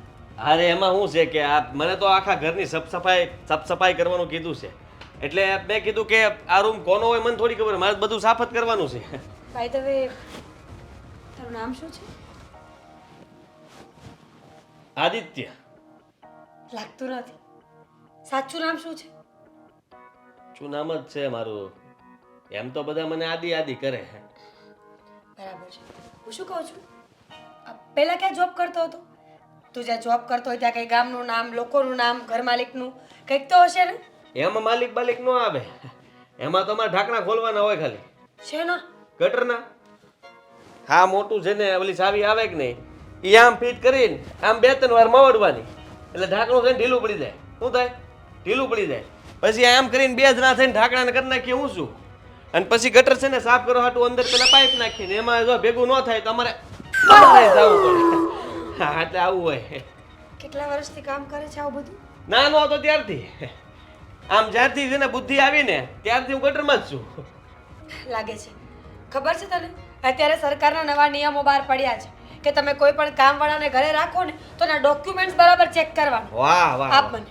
અરે એમાં શું છે કે આ મને તો આખા ઘરની સાફ સફાઈ કરવાનું કીધું છે એટલે મેં કીધું કે આ રૂમ કોનો હોય મને થોડી ખબર, મારે બધું સાફ જ કરવાનું છે. બાય ધ વે, તારું નામ શું છે? આદિત્ય. લાગતું નથી. સાચું નામ શું છે? શું નામ જ છે મારું? એમ તો બધા મને આદિ આદિ કરે. બરાબર છે. હું શું કહું છું, પહેલા ક્યાં જોબ કરતો હતો? તું જ્યાં જોબ કરતો હોય ત્યાં કંઈ ગામનું નામ, લોકોનું નામ, ઘર માલિકનું કંઈક તો હશે ને? એમાં માલિક બાલિક ન આવે, એમાં તમારે ઢાંકણા ખોલવાના હોય ખાલી. છે ના? ગટરના હા મોટું છે ને, ઓલી ચાવી આવે કે નહીં એ આમ ફિટ કરીને આમ 2-3 વાર મવડવાની એટલે ઢાંકણું છે ને ઢીલું પડી જાય. શું થાય? ઢીલું પડી જાય. પછી આમ કરીને 2 જણા થઈને ઢાંકણાને કરી નાખીએ. હું શું અને પછી ગટર છે ને સાફ કરવા હાટું અંદર પેલા પાઇપ નાખીને એમાં જો ભેગું ન થાય તો અમારે જવું પડે. હા એટલે આવું હોય. કેટલા વર્ષથી કામ કરે છે આવું બધું? નાનો હતો ત્યારથી, આમ જ્યારથી છે ને બુદ્ધિ આવી ને ત્યારથી હું ગટરમાં જ છું. લાગે છે. ખબર છે તને, અત્યારે સરકારના નવા નિયમો બહાર પડ્યા છે કે તમે કોઈ પણ કામવાળાને ઘરે રાખો ને તો એના ડોક્યુમેન્ટ્સ બરાબર ચેક કરવાના. વાહ વાહ આપ મને.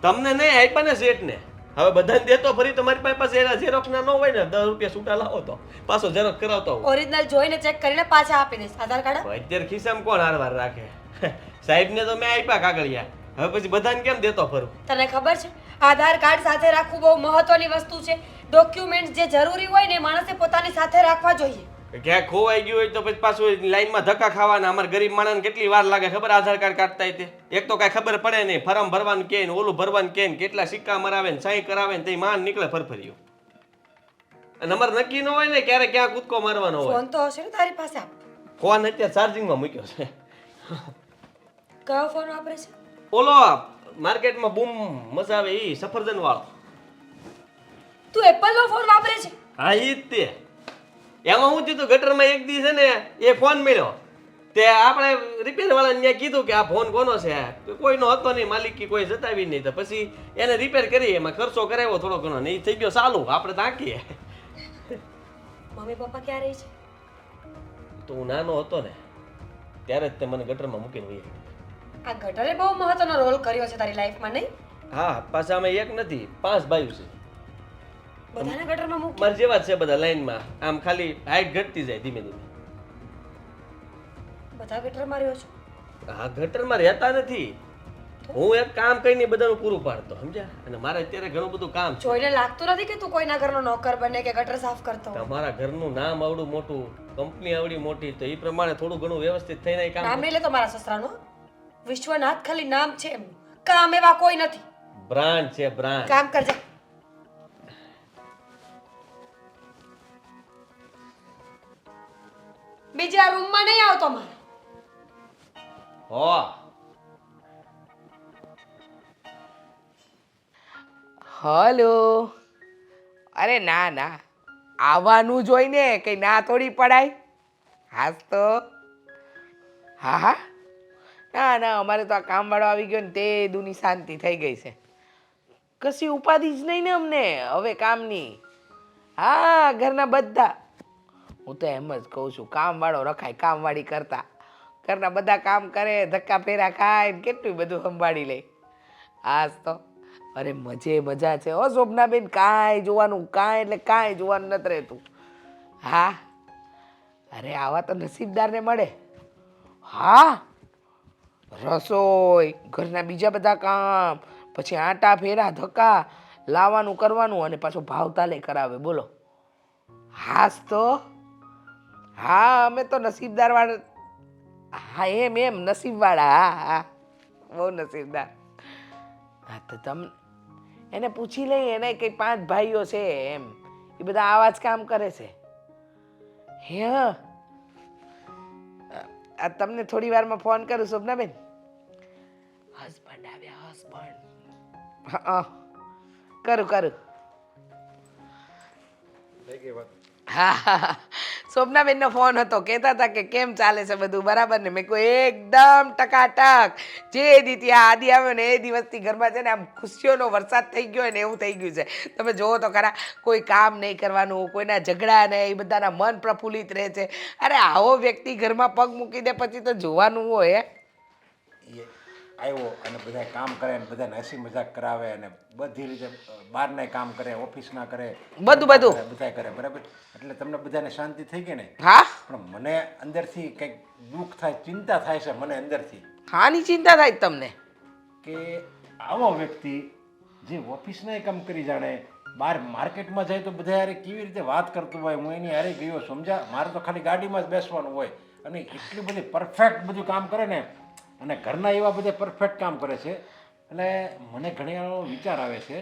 તમને નહીં આપ્યા ને શેઠને, હવે બધાને દેતો ફરી તમારી પાસે એના ઝેરોક્સ ના ન હોય ને 10 રૂપિયા છૂટા લાવો તો પાછો ઝેરોક્સ કરાવતો હોય. ઓરિજિનલ જોઈને ચેક કરીને પાછા આપી દઈશ. આધાર કાર્ડ આપ. અત્યારે ખિસ્સામાં કોણ હારવાર રાખે? સાહેબને તો મેં આપ્યા કાગળિયા, હવે પછી બધાને કેમ દેતો ફરું? તને ખબર છે, આધાર કાર્ડ સાથે રાખવું બહુ મહત્વની વસ્તુ છે. ડોક્યુમેન્ટ્સ જે જરૂરી હોય ને માણસે પોતાની સાથે રાખવા જોઈએ. ક્યાંક ખોવાઈ ગયું હોય તો પછી પાછું લાઈનમાં ધક્કા ખાવાના. અમારા ગરીબ માણસને કેટલી વાર લાગે ખબર આધાર કાર્ડ કાઢતા તે? એક તો કાંઈ ખબર પડે નહીં, ફોર્મ ભરવાનું કે ઓલું ભરવાનું કે કેટલા સિક્કા મરાવે ને સહી કરાવે ને તે માન નીકળે ફરફર્યું. અને અમારે નક્કી ન હોય ને ક્યારે ક્યાં કૂદકો મારવાનો હોય. ફોન તો હશે ને તારી પાસે? આપ. ફોન અત્યારે ચાર્જિંગમાં મૂક્યો છે. કયો ફોન વાપરે છે? ઓલો માર્કેટમાં બૂમ મચાવે ઈ સફરજન વાળો. તું એપલ નો ફોન વાપરે છે? હા ઈ જ તે. એમાં હું થયું ગટરમાં એક દી છે ને એ ફોન મળ્યો તે આપણે રિપેર વાળાને ત્યાં કીધું કે આ ફોન કોનો છે? કોઈનો હતો નહીં, માલિકી કોઈ જતાવી નહીં. તો પછી એને રિપેર કરી, એમાં ખર્ચો કરાવ્યો થોડો ઘણો ને એ થઈ ગયો ચાલુ. આપણે તાકીએ. મમ્મી પપ્પા ક્યાં રહે છે? તો હું નાનો હતો ને ત્યારે જ તે મને ગટરમાં મૂકીને વહી. આ ગટરે બહુ મહત્વનો રોલ કર્યો છે તારી લાઈફમાં, નહીં? હા પાછા અમે એક નથી 5 ભાઈઓ છે. બધાને ગટરમાં મૂક. મારા જેવા જ છે બધા લાઈનમાં. આમ ખાલી હાઈટ ઘટતી જાય ધીમે ધીમે. બધા ગટરમાં રહ્યો છો? હા ગટરમાં રહેતા નથી, હું એક કામ કરીને બધાનું પૂરું પાડતો સમજ્યા. અને મારે અત્યારે ઘણું બધું કામ છે. જોઈને લાગતું નથી કે તું કોઈના ઘરનો નોકર બને કે ગટર સાફ કરતો હોય. તમારા ઘરનું નામ આવડું મોટું, કંપની આવડી મોટી, તો એ પ્રમાણે થોડું ઘણું વ્યવસ્થિત થઈને કામ. નામ નહીં લેતો મારા સસરાનો. વિશ્વનાથ ખાલી નામ છે એમનું, કામ એવા કોઈ નથી. બ્રાન્ડ છે બ્રાન્ડ. કામ કરજે. બીજા રૂમમાં નહીં આવતો મારે. હો હલો. અરે ના ના, આવવાનું જોઈને કઈ ના થોડી પડાય. હાસ તો હા હા. ના ના, અમારે તો આ કામવાળો આવી ગયો ને તે દુની શાંતિ થઈ ગઈ છે. કશી ઉપાધિ જ નહીં ને અમને હવે કામની. હા ઘરના બધા, હું તો એમ જ કહું છું કામવાળો રખાય કામવાળી કરતા. ઘરના બધા કામ કરે, ધક્કા ફેરા ખાય ને કેટલું બધું સંભાળી લે. આજ તો અરે મજા છે હો શોભનાબેન. કાંઈ જોવાનું, કાંઈ એટલે કાંઈ જોવાનું નથી રહેતું. હા અરે આવા તો નસીબદારને મળે. હા રસોઈ, ઘરના બીજા બધા કામ, પછી આટા ફેરા ધક્કા લાવવાનું કરવાનું અને પાછો ભાવતાલે કરાવે. બોલો. હાસ તો હા અમે તો નસીબદાર વાળા. હા એમ નસીબવાળા. હા હા બહુ નસીબદાર. હા તો તમે એને પૂછી લઈએ, એને કંઈ 5 ભાઈઓ છે એમ, એ બધા આવા જ કામ કરે છે. હે આ તમને થોડી વારમાં ફોન કરું શોભનાબેન. હસબન્ડ આવ્યા હસબન્ડ. હા કરું. હા શોભનાબેનનો ફોન હતો, કહેતા હતા કે કેમ ચાલે છે બધું બરાબર ને? મેં કહ્યું એકદમ ટકાટક. જે દીથી આ આદિ આવ્યો ને એ દિવસથી ઘરમાં છે ને આમ ખુશીઓનો વરસાદ થઈ ગયો ને એવું થઈ ગયું છે. તમે જુઓ તો ખરા, કોઈ કામ નહીં કરવાનું, કોઈના ઝઘડા નહીં, બધાના મન પ્રફુલ્લિત રહે છે. અરે આવો વ્યક્તિ ઘરમાં પગ મૂકી દે પછી તો જોવાનું હોય. એ આવ્યો અને બધા કામ કરે ને બધાને હસી મજાક કરાવે અને બધી રીતે બહારના કામ કરે, ઓફિસના કરે, બધું બધા કરે, બરાબર. એટલે તમને બધાને શાંતિ થઈ ગઈ ને? હા પણ મને અંદરથી કંઈક દુઃખ થાય, ચિંતા થાય છે મને અંદરથી હાની ચિંતા થાય તમને? કે આવો વ્યક્તિ જે ઓફિસના કામ કરી જાણે, બહાર માર્કેટમાં જાય તો બધા યારે કેવી રીતે વાત કરતું હોય, હું એની હારે ગયો સમજા. મારે તો ખાલી ગાડીમાં જ બેસવાનું હોય અને એટલી બધી પરફેક્ટ બધું કામ કરે ને, અને ઘરના એવા બધા પરફેક્ટ કામ કરે છે. એટલે મને ઘણી વાર વિચાર આવે છે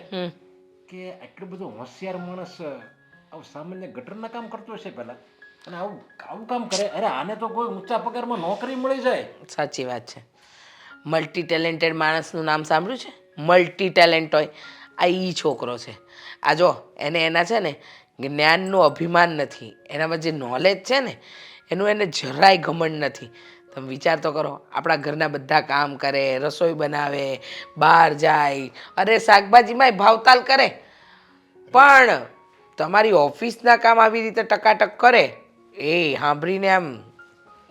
કે આટલું બધું હોશિયાર માણસ આવું સામાન્ય ગટરના કામ કરતો હશે પહેલાં, અને આવું કામ કરે. અરે આને તો કોઈ ઊંચા પગારમાં નોકરી મળી જાય. સાચી વાત છે. મલ્ટી ટેલેન્ટેડ માણસનું નામ સાંભળ્યું છે? મલ્ટી ટેલેન્ટ હોય આ ઈ છોકરો છે. આ જો એને એના છે ને જ્ઞાનનું અભિમાન નથી, એનામાં જે નોલેજ છે ને એનું એને જરાય ઘમંડ નથી. તમે વિચાર તો કરો, આપણા ઘરના બધા કામ કરે, રસોઈ બનાવે, બહાર જાય, અરે શાકભાજીમાંય ભાવતાલ કરે, પણ તમારી ઓફિસના કામ આવી રીતે ટકાટક કરે એ સાંભળીને આમ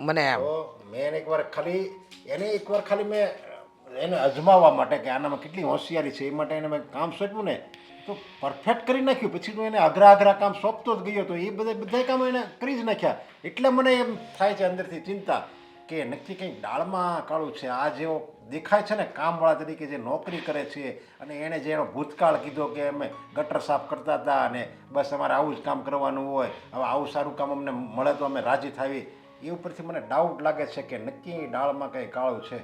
મને આમ તો મેં એકવાર ખાલી મેં એને અજમાવવા માટે કે આનામાં કેટલી હોશિયારી છે એ માટે એને મેં કામ સોંપ્યું ને તો પરફેક્ટ કરી નાખ્યું. પછી તો એને અઘરા કામ સોંપતો જ ગયો તો એ બધા કામ એને કરી જ નાખ્યા. એટલે મને એમ થાય છે અંદરથી ચિંતા કે નક્કી કંઈક ડાળમાં કાળું છે. આ જેવો દેખાય છે ને કામવાળા તરીકે જે નોકરી કરે છે, અને એણે જે એનો ભૂતકાળ કીધો કે અમે ગટર સાફ કરતા હતા અને બસ અમારે આવું જ કામ કરવાનું હોય, હવે આવું સારું કામ અમને મળે તો અમે રાજી થાવી, એ ઉપરથી મને ડાઉટ લાગે છે કે નક્કી ડાળમાં કંઈ કાળું છે.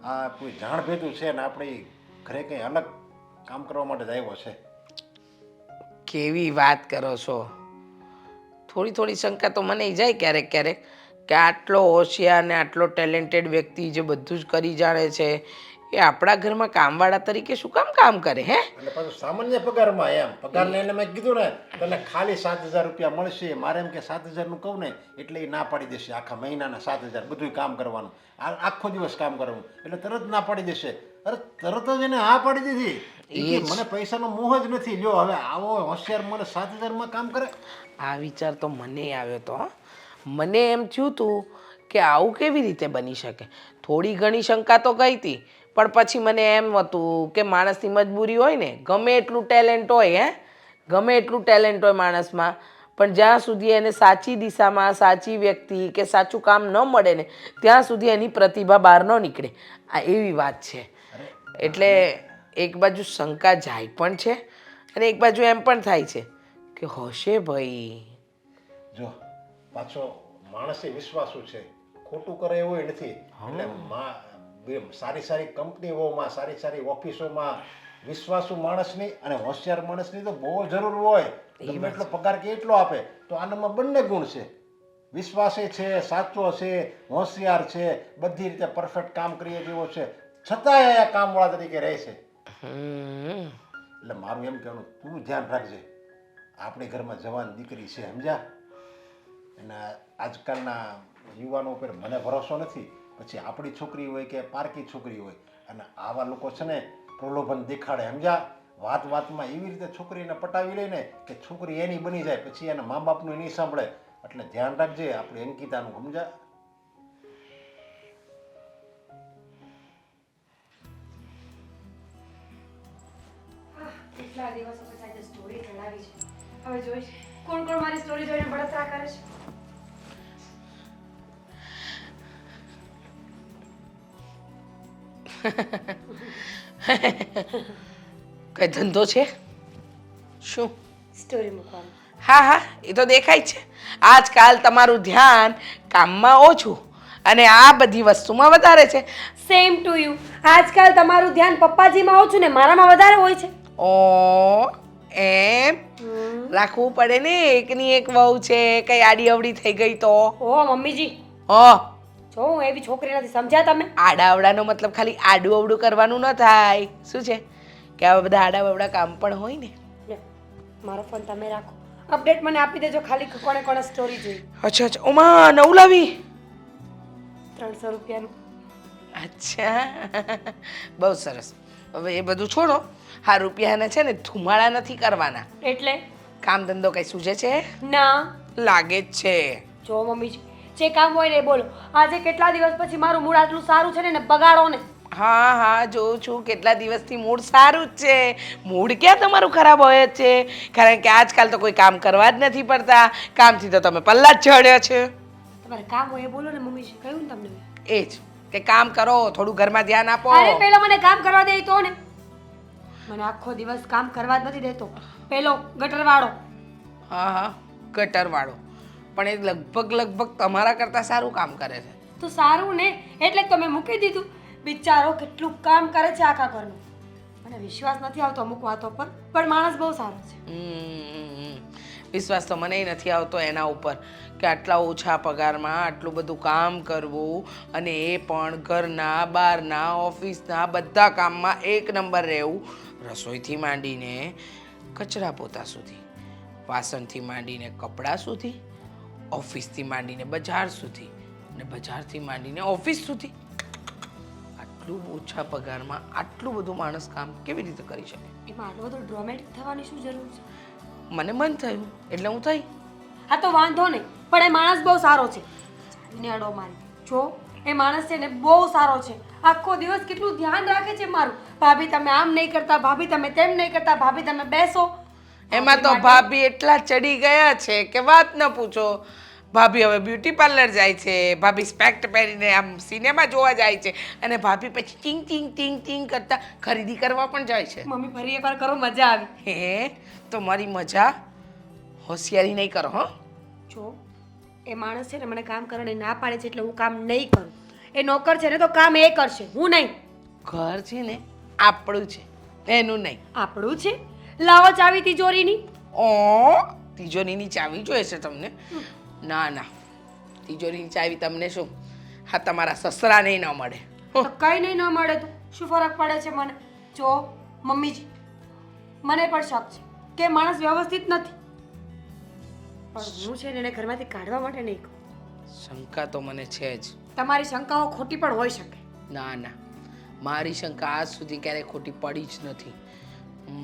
આ કોઈ જાણ ભેદું છે ને આપણી ઘરે કંઈ અલગ કામ કરવા માટે જ આવ્યો છે. કેવી વાત કરો છો? થોડી શંકા તો મને જાય ક્યારેક ક્યારેક કે આટલો હોશિયાર ને આટલો ટેલેન્ટેડ વ્યક્તિ જે બધું જ કરી જાણે છે એ આપણા ઘરમાં કામવાળા તરીકે શું કામ કરે? હે એટલે પાછું સામાન્ય પગારમાં એમ પગારને એને મેં કીધું ને તને ખાલી 7,000 રૂપિયા મળશે. મારે એમ કે 7,000નું કહું ને એટલે એ ના પાડી દેશે. આખા મહિનાના 7,000 બધું કામ કરવાનું, આખો દિવસ કામ કરવાનું, એટલે તરત ના પાડી દેશે. અરે તરત જ એને હા પાડી દીધી. એ મને પૈસાનો મોહ જ નથી. લ્યો હવે આવો હોશિયાર મને 7,000માં કામ કરે. આ વિચાર તો મને આવ્યો તો. મને એમ થયું તું કે આવું કેવી રીતે બની શકે. થોડી ઘણી શંકા તો ગઈ હતી, પણ પછી મને એમ હતું કે માણસની મજબૂરી હોય ને, ગમે એટલું ટેલેન્ટ હોય, ગમે એટલું ટેલેન્ટ હોય માણસમાં, પણ જ્યાં સુધી એને સાચી દિશામાં સાચી વ્યક્તિ કે સાચું કામ ન મળે ને ત્યાં સુધી એની પ્રતિભા બહાર ન નીકળે. આ એવી વાત છે. એટલે એક બાજુ શંકા જાય પણ છે અને એક બાજુ એમ પણ થાય છે કે હશે ભાઈ. જો પાછો માણસે વિશ્વાસુ છે, ખોટું કરે એવું નથી. એટલે સારી કંપનીઓમાં સારી ઓફિસોમાં વિશ્વાસુ માણસની અને હોશિયાર માણસની તો બહુ જરૂર હોય. ગમે એટલો પગાર કે એટલો આપે તો આનામાં બંને ગુણ છે. વિશ્વાસે છે, સાચો છે, હોશિયાર છે, બધી રીતે પરફેક્ટ કામ કરીએ જેવો છે, છતાંય આ કામવાળા તરીકે રહે છે. એટલે મારું એમ કહેવાનું, તું ધ્યાન રાખજે. આપણી ઘરમાં જવાન દીકરી છે, સમજ્યા? અને આજકાલના યુવાનો ઉપર મને ભરોસો નથી. પછી આપણી છોકરી હોય કે પારકી છોકરી હોય, અને આવા લોકો છે ને પ્રલોભન દેખાડે, સમજ્યા? વાતમાં એવી રીતે છોકરીને પટાવી લે ને કે છોકરી એની બની જાય, પછી એના મા બાપનું નહીં સાંભળે. એટલે ધ્યાન રાખજે આપણી અંકિતાનું, સમજ્યા? કેટલા દિવસો પછી આજે સ્ટોરી ચડાવી છે. હવે જોઈશ કોણ મારી સ્ટોરી જોઈને બળતરા કરે છે. કઈ ધંધો છે શું? સ્ટોરી મૂકવાનું. હા એ તો દેખાય છે. આજકાલ તમારું ધ્યાન કામમાં ઓછું અને આ બધી વસ્તુમાં વધારે છે. Same to you. આજકાલ તમારું ધ્યાન પપ્પાજીમાં ઓછું ને મારામાં વધારે હોય છે. ઓ એમ રાખવું પડે ને, એકની એક વહુ છે, કઈ આડી અવડી થઈ ગઈ તો? ઓ મમ્મીજી, જો હું એવી છોકરી નથી, સમજ્યા તમે? આડા અવડાનો મતલબ ખાલી આડું અવડું કરવાનું ન થાય. શું છે કે આવા બધા આડા અવડા કામ પણ હોય ને. લે, મારો ફોન તમે રાખો અપડેટ મને આપી દેજો ખાલી કોણે કોણે સ્ટોરી જોઈ. અચ્છા અચ્છા ઓમાં નવું લાવી 300 રૂપિયાનું. અચ્છા બહુ સરસ. હવે એ બધું છોડો. હા રૂપિયાને છે ને ધુમાડા નથી કરવાના. એટલે કામ ધંધો કઈ સૂઝે છે? ના લાગે જ છે. જો મમ્મીજી જે કામ હોય ને એ બોલો. આજે કેટલા દિવસ પછી મારું મૂડ આટલું સારું છે ને બગાડો ને. હા હા જોઉં છું કેટલા દિવસથી મૂડ સારું જ છે. મૂડ ક્યાં તમારું ખરાબ હોય જ છે? કારણ કે આજકાલ તો કોઈ કામ કરવા જ નથી પડતા. કામથી તો તમે પલ્લા જ ચડ્યા છે. તમારે કામ હોય એ બોલો ને મમ્મીજી. કહ્યું ને તમને. એ જ કે કામ કરો, થોડું ઘરમાં ધ્યાન આપો. અરે પેલો મને કામ કરવા દે તો ને. મને આખો દિવસ કામ કરવા જ નથી દેતો. પેલો ગટરવાળો. હા હા ગટરવાળો. પણ એ લગભગ તમારા કરતાં સારું કામ કરે છે. તો સારું ને એટલે જ તો મેં મૂકી દીધું. બિચારો કેટલું કામ કરે છે આખા ઘરનું. મને વિશ્વાસ નથી આવતો અમુક વાતો પર પણ માણસ બહુ સારો છે. વિશ્વાસ તો મને નથી આવતો એના ઉપર કે આટલા ઓછા પગારમાં આટલું બધું કામ કરવું અને એ પણ ઘરના બહારના ઓફિસના બધા કામમાં એક નંબર રહેવું. રસોઈથી માંડીને કચરા પોતા સુધી, વાસણથી માંડીને કપડાં સુધી, ઓફિસથી માંડીને બજાર સુધી અને બજારથી માંડીને ઓફિસ સુધી. આટલું ઓછા પગારમાં આટલું બધું માણસ કામ કેવી રીતે કરી શકે? એમાં આટલું બધું ડ્રામેટિક થવાની શું જરૂર છે? મને મન થયું એટલે હું થઈ. હા તો વાંધો નહીં પણ એ માણસ બહુ સારો છે. ચાલીને અડો મારી. જો એ માણસ છે ને બહુ સારો છે. આખો દિવસ કેટલું ધ્યાન રાખે છે મારું. ભાભી તમે આમ નહીં કરતા, ભાભી તમે તેમ નહીં કરતા, ભાભી તમે બેસો. એમાં તો ભાભી એટલા ચડી ગયા છે કે વાત ન પૂછો. ભાભી હવે બ્યુટી પાર્લર જાય છે, ભાભી સ્પેક્ટ પહેરીને આમ સિનેમા જોવા જાય છે અને ભાભી પછી ટીંગ ટીંગ ટીંગ ટીંગ કરતા ખરીદી કરવા પણ જાય છે. મમ્મી ફરી એકવાર કરો મજા આવી. હે તો મારી મજા હોશિયારી નહીં કરો હો. જો એ માણસ છે ને મને કામ કરવાની ના પાડે છે એટલે હું કામ નહીં કરું. એ નોકર છે ને તો કામ એ કરશે, હું નહીં. ઘર છે ને આપણું છે, એનું નહીં. આપણું છે? લાવો ચાવી તિજોરીની. ઓ તિજોરીની ચાવી જોઈએ છે તમને? ના ના તિજોરીની ચાવી તમને શું, હા તમારા સસરાને ન મળે. તો કઈ નહીં ન મળે તો શું ફરક પડે છે મને? જો મમ્મીજી મને પણ શક છે કે માણસ વ્યવસ્થિત નથી પણ હું છે ને એને ઘરમાંથી કાઢવા માટે નહીં કહું. શંકા તો મને છે જ. તમારી શંકાઓ ખોટી પણ હોઈ શકે. ના ના મારી શંકા આજ સુધી ક્યારેય ખોટી પડી જ નથી.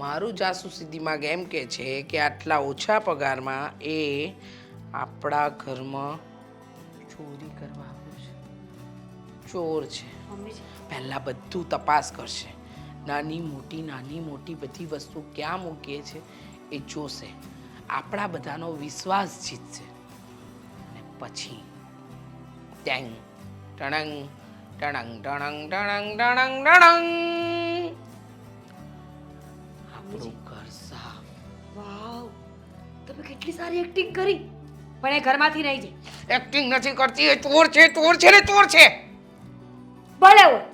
મારું જાસૂસી દિમાગ એમ કે છે કે આટલા ઓછા પગારમાં એ આપણા ઘરમાં ચોરી કરવા આવ્યો છે. ચોર છે. મમ્મીજી પહેલાં બધું તપાસ કરશે. નાની મોટી બધી વસ્તુ ક્યાં મૂકીએ છે એ જોશે. આપણા બધાનો વિશ્વાસ જીતશે અને પછી ટેંગ ટણંગ ટણંગ ટણંગ ટણંગ ટણંગ ટણંગ આપણું ઘર સાફ. વાવ તમે કેટલી સારી એક્ટિંગ કરી. પણ એ ઘરમાંથી નહીં જાય. એક્ટિંગ નથી કરતી, એ ચોર છે, ચોર છે ને ચોર છે. ભલે હોય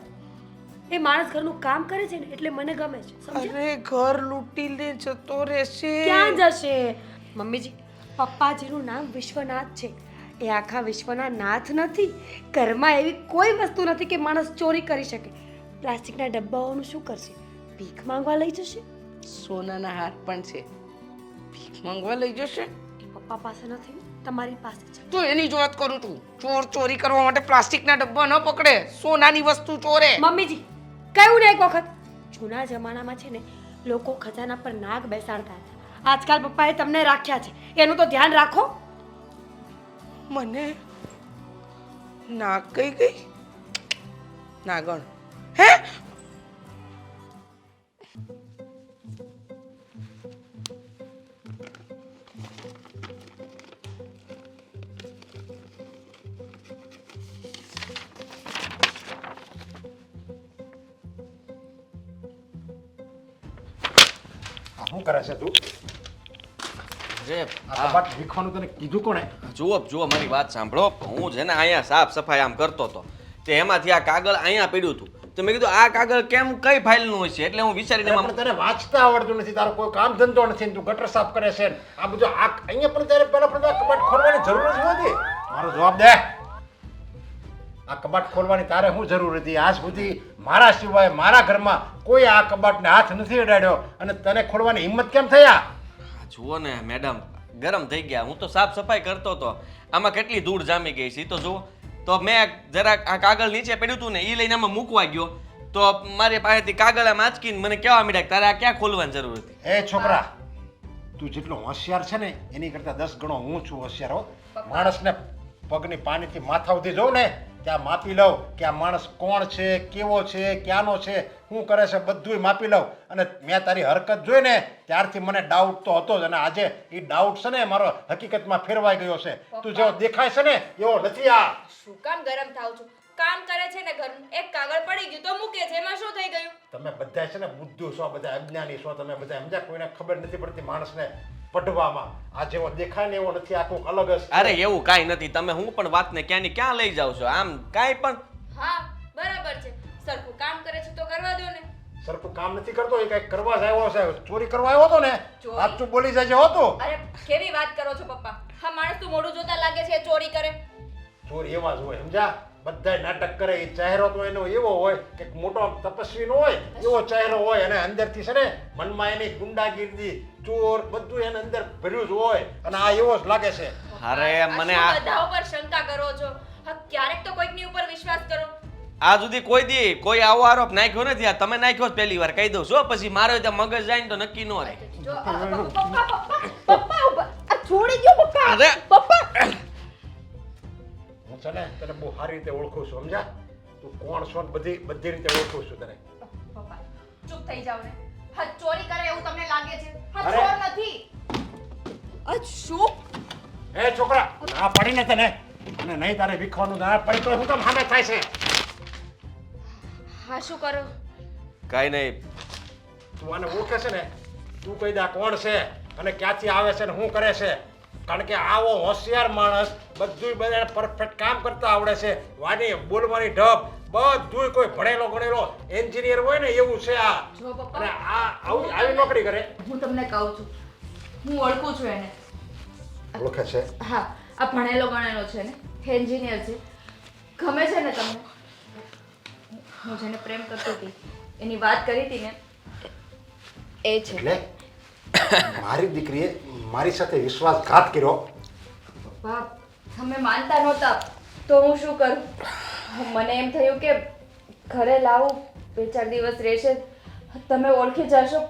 એ માણસ ઘરનું કામ કરે છે ને એટલે મને ગમે છે. સમજ્યા? અરે ઘર લૂંટીને જતો રહેશે. ક્યાં જશે? મમ્મીજી પપ્પાજીનું નામ વિશ્વનાથ છે. એ આખા વિશ્વના નાથ નથી. ઘરમાં એવી કોઈ વસ્તુ નથી કે માણસ ચોરી કરી શકે. પ્લાસ્ટિકના ડબ્બાઓનું શું કરશે? ભીખ માંગવા લઈ જશે. સોનાના હાર પણ છે, ભીખ માંગવા લઈ જશે. એ પપ્પા પાસે નથી, તમારી પાસે છે. તો એની જ વાત કરું છું. ચોર ચોરી કરવા માટે પ્લાસ્ટિકના ડબ્બા ન પકડે, સોનાની વસ્તુ ચોરે. મમ્મીજી કહ્યું ને એક વખત જૂના જમાનામાં છે ને લોકો ખજાના પર નાગ બેસાડતા હતા. આજકાલ પપ્પાએ તમને રાખ્યા છે, એનું તો ધ્યાન રાખો. મને નાક કઈ ગઈ? નાગણ હે? શું કરે છે તું? અરે આ કબાટ વીખવાનું તને કીધું કોણે? જુઓ મારી વાત સાંભળો. હું છે ને અહીંયા સાફ સફાઈ આમ કરતો હતો તે એમાંથી આ કાગળ અહીંયા પડ્યું હતું તો મેં કીધું આ કાગળ કેમ કઈ ફાઇલનું હશે એટલે હું વિચારીને પણ તને વાંચતા આવડતું નથી, તારો કોઈ કામ ધંધો નથી ને તું ગટર સાફ કરે છે. આ બધું અહીંયા પણ તારે પહેલા પણ કબાટ ખોલવાની જરૂર જ નહોતી. મારો જવાબ દે. આ કબાટ ખોલવાની તારે શું જરૂર હતી? આજ સુધી મારા સિવાય મારા ઘરમાં કોઈ આ કબાટને હાથ નથી અડાડ્યો અને તને ખોલવાની હિંમત કેમ થયા? જુઓ ને મેડમ, ગરમ થઈ ગયા. હું તો સાફ સફાઈ કરતો હતો, આમાં કેટલી ધૂળ જામી ગઈ છે ઈ તો જુઓ. તો મેં જરાક આ કાગળ નીચે પડ્યું હતું ને એ લઈને આમાં મૂકવા ગયો તો મારી પાસેથી કાગળ આમ આંચકીને મને કહેવા માંડ્યા કે તારે આ ક્યાં ખોલવાની જરૂર હતી. એ છોકરા, તું જેટલો હોશિયાર છે ને એની કરતાં 10 ગણો હું છું હોશિયાર હો. માણસને પગની પાણીથી માથા સુધી જોઉં ને ત્યાં માપી લઉં કે આ માણસ કોણ છે, કેવો છે, ક્યાંનો છે, શું કરે છે, બધુંય માપી લઉં. અને મેં તારી હરકત જોઈ ને ત્યારથી મને ડાઉટ તો હતો જ, અને આજે એ ડાઉટ છે ને મારો હકીકતમાં ફેરવાઈ ગયો છે. તું જેવો દેખાય છે ને એવો નથી આ. શું કામ ગરમ થાવ છો? કામ કરે છે ને ઘરનું, એક કાગળ પડી ગયું તો મૂકે છે, એમાં શું થઈ ગયું? તમે બધા છે ને બુદ્ધુ છો, બધા અજ્ઞાની છો, તમે બધા સમજ્યા? કોઈને ખબર નથી પડતી માણસને પઢવામાં. આ જેવો દેખાય ને એવો નથી, આખું અલગ જ છે. અરે એવું કાંઈ નથી, તમે હું પણ વાતને ક્યાં ની ક્યાં લઈ જાઓ છો. આમ કાંઈ પણ હા બરાબર છે, સરખું કામ કરે છે તો કરવા દો ને. સરખું કામ નથી કરતો, એ કઈક કરવા જ આવ્યો છે. ચોરી કરવા આવ્યો હતો ને, ચોરી? સાચું બોલી જાય હતો. અરે કેવી વાત કરો છો પપ્પા? હા માણસ તું મોઢું જોતા લાગે છે ચોરી કરે. ચોરી એવા જ હોય સમજ્યા, બધા નાટક કરે. એ ચહેરો તો એનો એવો હોય કે મોટો તપસ્વી નો હોય એવો ચહેરો હોય, અને અંદરથી છે ને મનમાં એની ગુંડાગીરી, ચોર બધું એને અંદર ભર્યું જ હોય, અને આ એવો જ લાગે છે. અરે મને આ આ શું બધા ઉપર શંકા કરો છો? હા ક્યારેક તો કોઈકની ઉપર વિશ્વાસ કરો. આ સુધી કોઈ આવો આરોપ નાખ્યો નથી. આ તમે નાખ્યો જ પહેલી વાર કહી દઉં છું. પછી મારો ત્યાં મગજ જાય ને તો નક્કી ન રહે. જો પપ્પા ઉભા. આ છોડી દો પપ્પા. અરે પપ્પા હું છે ને તને બહુ સારી રીતે ઓળખું છું સમજ્યા. તું કોણ છો ને બધી રીતે ઓળખું છું તને. પપ્પા ચૂપ થઈ જાવ ને. હા ચોરી કરે એવું તમને લાગે છે? હા અરે. ચોર નથી. આ શું? એ છોકરા, ના પડીને તને, અને નહીં તારે વિખવાનું, ના પડી તો હું કેમ સામે થાય છે? હા શું કરો? કાંઈ નહીં. તું આને ઓળખે છે ને, તું કહી દે આ કોણ છે અને ક્યાંથી આવે છે ને શું કરે છે. કારણ કે આવો હોશિયાર માણસ બધુંય બધાને પરફેક્ટ કામ કરતા આવડે છે. વાની બોલવાની ઢબ બધુંય કોઈ ભણેલો ગણેલો એન્જિનિયર હોય ને એવું છે આ. જો પપ્પા. અને આ આવી નોકરી કરે. હું તમને કહું છું, હું ઓળખું છું એને. ઓળખે છે? હા આ ભણેલો ગણેલો છે ને, એન્જિનિયર છે. ગમે છે ને તમને? હું જેને પ્રેમ કરતી હતી એની વાત કરી હતી ને એ છે. એટલે મારી દીકરીએ મારી સાથે વિશ્વાસઘાત કર્યો. પપ્પા તમે માનતા નહોતા તો હું શું કરું? મને એમ થયું કે ઘરે લાવું, 2-4 દિવસ રહેશે, તમે ઓળખી જશો,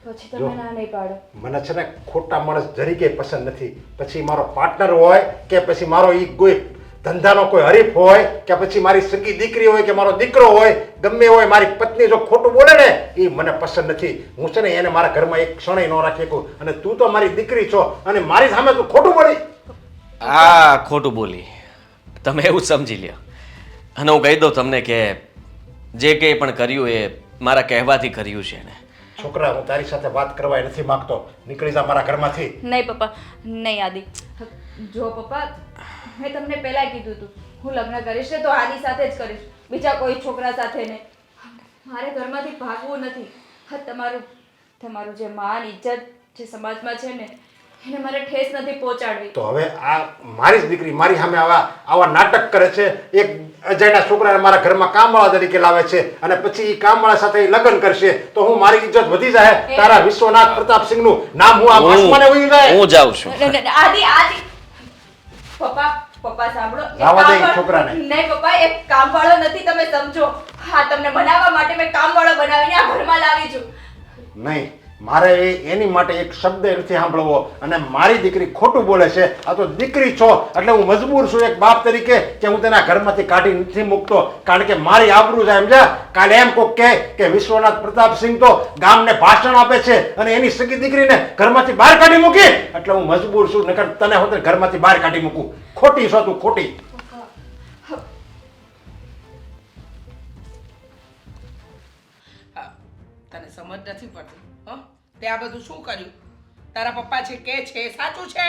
પછી જો. તમે ના નહીં પાડો. મને છે ને ખોટા માણસ જરીકે પસંદ નથી. પછી મારો પાર્ટનર હોય કે પછી મારો ઈ કોઈ ધંધાનો કોઈ હરીફ હોય કે પછી મારી સગી દીકરી હોય કે મારો દીકરો હોય, ગમે હોય, મારી પત્ની જો ખોટું બોલે ને એ મને પસંદ નથી. હું છે ને એને મારા ઘરમાં એક ક્ષણે ન રાખી શકું. અને તું તો મારી દીકરી છો અને મારી સામે તું ખોટું બોલી. આ ખોટું બોલી, તમે એવું જ સમજી લ્યો. અને હું કહી દઉં તમને કે જે કંઈ પણ કર્યું એ મારા કહેવાથી કર્યું છે ને. છોકરા, હું તારી સાથે વાત કરવા નથી માંગતો. નીકળી જા મારા ઘરમાંથી. નહીં પપ્પા, નહીં આદિ. જો પપ્પા મેં તમને પહેલા કીધું હતું હું લગ્ન કરીશ ને તો આદિ સાથે જ કરીશ, બીજા કોઈ છોકરા સાથે નહીં. મારે ઘરમાંથી ભાગવું નથી. હા તમારું જે માન ઇજ્જત જે સમાજમાં છે ને એને મારે ઠેસ નથી પહોંચાડવી. તો હવે આ મારી જ દીકરી મારી સામે આવા નાટક કરે છે. એક અજાણ્યા છોકરાને મારા ઘરમાં કામવાળા તરીકે લાવે છે અને પછી એ કામવાળા સાથે ઈ લગ્ન કરશે તો હું મારી ઇજ્જત વધી જાય. તારા વિશ્વનાથ પ્રતાપસિંહનું નામ હું આ આસમાને ઉડી જાય. હું જાઉં છું. આદિ પપ્પા સાંભળો. જવા દે ઈ છોકરાને. નહીં પપ્પા, એક કામવાળો નથી, તમે સમજો. હા તમને બનાવવા માટે મેં કામવાળો બનાવીને આ ઘરમાં લાવી છું. નહીં, મારે એની માટે એક શબ્દ નથી સાંભળવો. અને મારી દીકરી ખોટું બોલે છે. આ તો દીકરી છો એટલે હું મજબૂર છું એક બાપ તરીકે કે હું તેના ઘરમાંથી કાઢી નથી મૂકતો. કારણ કે મારી આબરૂ જાય સમજ્યા. કાલે એમ કોક કહે કે વિશ્વનાથ પ્રતાપસિંહ તો ગામને ભાષણ આપે છે અને એની સગી દીકરીને ઘરમાંથી બહાર કાઢી મૂકી, એટલે હું મજબૂર છું. નકર તને હું ઘરમાંથી બહાર કાઢી મૂકું. ખોટી છો તું, ખોટી. હા, તને સમજ નથી પડતી હો? તે આ બધું શું કર્યું? તારા પપ્પા છે કે છે સાચું છે?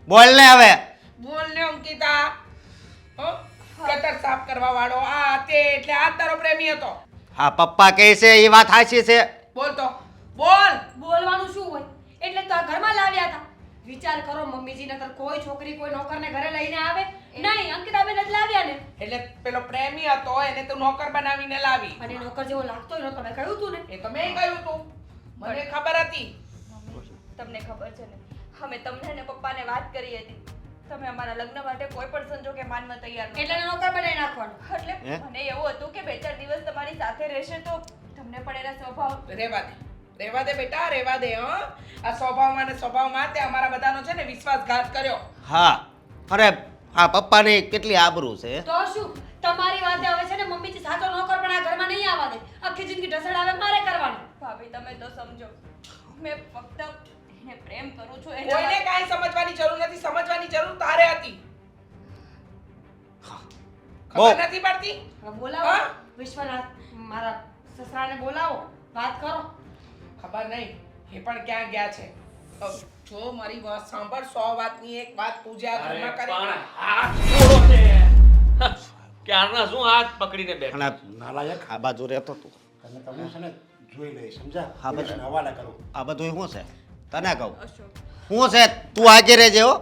બોલ ને હવે. બોલ ને અંકિતા. હો? ગટર સાફ કરવા વાળો આ તે એટલે આ તારો પ્રેમી હતો. હા પપ્પા કહે છે એ વાત સાચી છે. બોલ તો બોલ. બોલવાનું શું હોય? એટલે તો આ ઘરમાં લાવ્યા હતા. વિચાર કરો મમ્મીજી, નકર કોઈ છોકરી કોઈ નોકરને ઘરે લઈને આવે નહીં. અંકિતાબેન જ લાવ્યા ને. એટલે પેલો પ્રેમી હતો એને તું નોકર બનાવીને લાવી. અને નોકર જેવો લાગતો હોય ને, તમે કહ્યું તું ને. એ તો મેં કહ્યું તું, મને ખબર હતી. તમને ખબર છે ને અમે તમને અને પપ્પાને વાત કરી હતી. તમે અમારા લગ્ન માટે કોઈ પણ સંજોગે માનવા તૈયાર નહોતા. એટલે એને નોકર બનાવી નાખવાનો. એટલે હે? મને એવું હતું કે 2-4 દિવસ તમારી સાથે રહેશે તો તમને પણ એના સ્વભાવ રહેવા દે બેટા, રહેવા દે. આ સ્વભાવમાં ને સ્વભાવમાં તે અમારા બધાનો છે ને વિશ્વાસઘાત કર્યો. હા અરે આ પપ્પાની કેટલી આબરૂ છે તો શું તમારી વાતે હવે છે ને મમ્મીથી સાચો નોકર પણ આ ઘરમાં નહીં આવવા દે. આખી જિંદગી ઢસડ આવે મારે કરવાનું. ભાભી તમે તો સમજો. મેં ફક્ત એને પ્રેમ કરું છું એના કોઈને માટે. કાંઈ સમજવાની જરૂર નથી. સમજવાની જરૂર તારે હતી. બહુ. ખબર નથી પડતી? હવે બોલાવો હા? વિશ્વનાથ, મારા સસરાને બોલાવો, વાત કરો. ખબર નહીં એ પણ ક્યાં ગયા છે. જો મારી વાત સાંભળ, 100 વાતની એક વાત પૂજા અરે ઘરમાં પણ કરી. હાથ છોડો ને. ક્યારના શું હાથ પકડીને બેઠા? અને નાલાયક આ બાજુ રહેતો તું અને તમે છે ને જોઈ લઈ સમજા હા, બસ. પોલીસને હવાલે કરો. આ બધું શું છે તને કહું અશોક, શું છે તું આજે રહેજે હો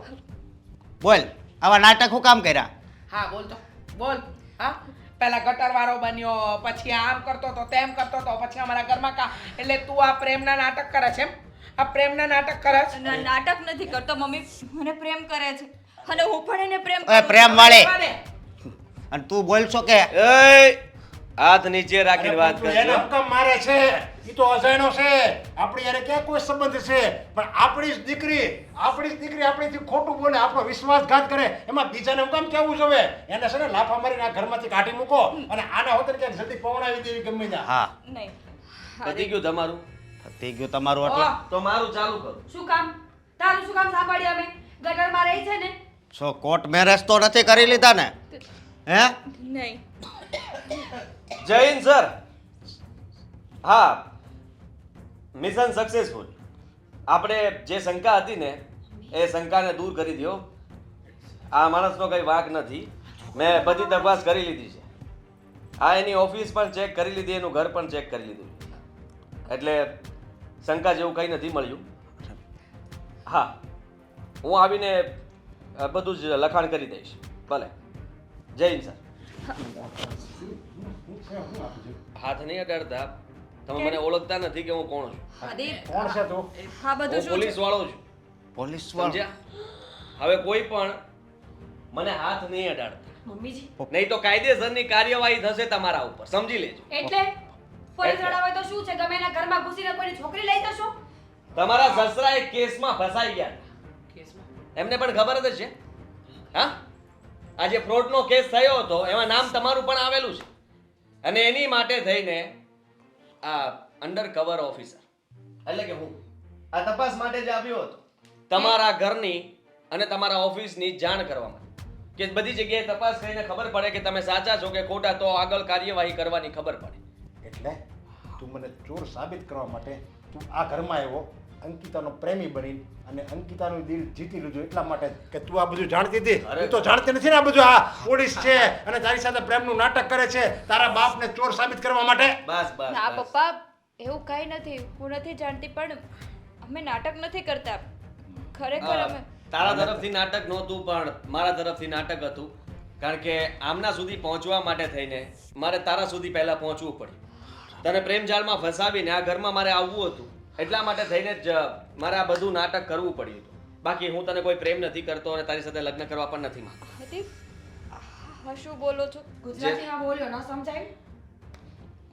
બોલ આવા નાટક શું કામ કર્યા હા બોલ તો બોલ. હા પેલા ગટરવાળો બન્યો, પછી આમ કરતો તો તેમ કરતો તો, પછી અમારા ઘરમાં કા એટલે તું આ પ્રેમના નાટક કરે છે એમ? આ પ્રેમના નાટક કરે છે? નાટક નથી કરતો. મમ્મી મને પ્રેમ કરે છે અને હું પણ એને પ્રેમ એ કરું છું. પ્રેમ વાળી રહેવા દે. અને તું બોલશો કે એય, હાથ નીચે રાખીને અરે વાત પણ તું એને કરજો. હું કામ મારે છે? ઈ તો અજાયણો છે. આપણી યારે ક્યાં કોઈ સંબંધ છે? પણ આપણી જ દીકરી આપણીથી ખોટું બોલે, આપણો વિશ્વાસઘાત કરે, એમાં બીજાને હું કામ કહેવું જોવે? એને છે ને લાફા મારીને આ ઘરમાંથી કાઢી મૂકો અને આના હોતને ક્યાંક જલ્દી પવણાવી દેવી ગમે ત્યાં. હા નહીં. પતી ગયું તમારું? થઈ ગયું તમારું એટલે તો મારું ચાલુ કરો. શું કામ? તારું શું કામ સાંભળી અમે? ગટરમાં રહી છે ને? છો કોર્ટ મેરેજ તો નથી કરી લીધા ને હે નહીં. જૈન સર, હા, મિશન સક્સેસફુલ. આપણે જે શંકા હતી ને એ શંકાને દૂર કરી દો. આ માણસનો કંઈ વાંક નથી. મેં બધી તપાસ કરી લીધી છે. આ એની ઓફિસ પણ ચેક કરી લીધી, એનું ઘર પણ ચેક કરી લીધું. એટલે શંકા જેવું કંઈ નથી મળ્યું. હા, હું આવીને બધું જ લખાણ કરી દઈશ. ભલે. જૈન સર. હાથ નહીં અડાડતા. તમે મને ઓળખતા નથી કે હું કોણ છું. આદિ, કોણ છે તું? આ બધું હું શું પોલીસ છે? વાળો છું. પોલીસ વાળો સમજ્યા? હવે કોઈ પણ મને હાથ નહીં અડાડતા, મમ્મીજી, નહીં તો કાયદેસરની કાર્યવાહી થશે તમારા ઉપર. સમજી લેજો. એટલે પોલીસ એટલે. વાળા હોય તો શું છે? ગમે એના ઘરમાં ઘૂસીને કોઈની છોકરી લઈ જશો? તમારા સસરા એક કેસમાં ફસાઈ ગયા હતા. કેસમાં. એમને પણ ખબર જ છે. હા, આ જે ફ્રોડનો કેસ થયો હતો એમાં નામ તમારું પણ આવેલું છે. અને એની માટે થઈને આ અંડર કવર ઓફિસર એટલે કે હું આ તપાસ માટે જ આવ્યો હતો. તમારા ઘરની અને તમારા ઓફિસની જાણ કરવા માટે કે બધી જગ્યાએ તપાસ કરીને ખબર પડે કે તમે સાચા છો કે ખોટા, તો આગળ કાર્યવાહી કરવાની ખબર પડે. એટલે તું મને ચોર સાબિત કરવા માટે તું આ ઘરમાં આવ્યો, અંકિતાનો પ્રેમી બની અને અંકિતાનું દિલ જીતી લીધું એટલા માટે કે તું આ બધું જાણતી હતી? અરે. તું તો જાણતી નથી ને આ બધું. આ પોલીસ છે અને તારી સાથે પ્રેમનું નાટક કરે છે તારા બાપને ચોર સાબિત કરવા માટે. બસ બસ ના બસ. પપ્પા, એવું કાંઈ નથી. હું નથી જાણતી, પણ અમે નાટક નથી કરતા. ખરેખર અમે તારા તરફથી નાટક નહોતું પણ મારા તરફથી નાટક હતું. કારણ કે આમના સુધી પહોંચવા માટે થઈને મારે તારા સુધી પહેલા પહોંચવું પડ્યું. તને પ્રેમજાળમાં ફસાવીને આ ઘરમાં મારે આવવું હતું. એટલા માટે થઈને જ મારે આ બધું નાટક કરવું પડ્યું હતું. બાકી હું તને કોઈ પ્રેમ નથી કરતો અને તારી સાથે લગ્ન કરવા પણ નથી માંગતો. હતી. હા, શું બોલો છો? ગુજરાતીમાં બોલ્યો, ન સમજાય?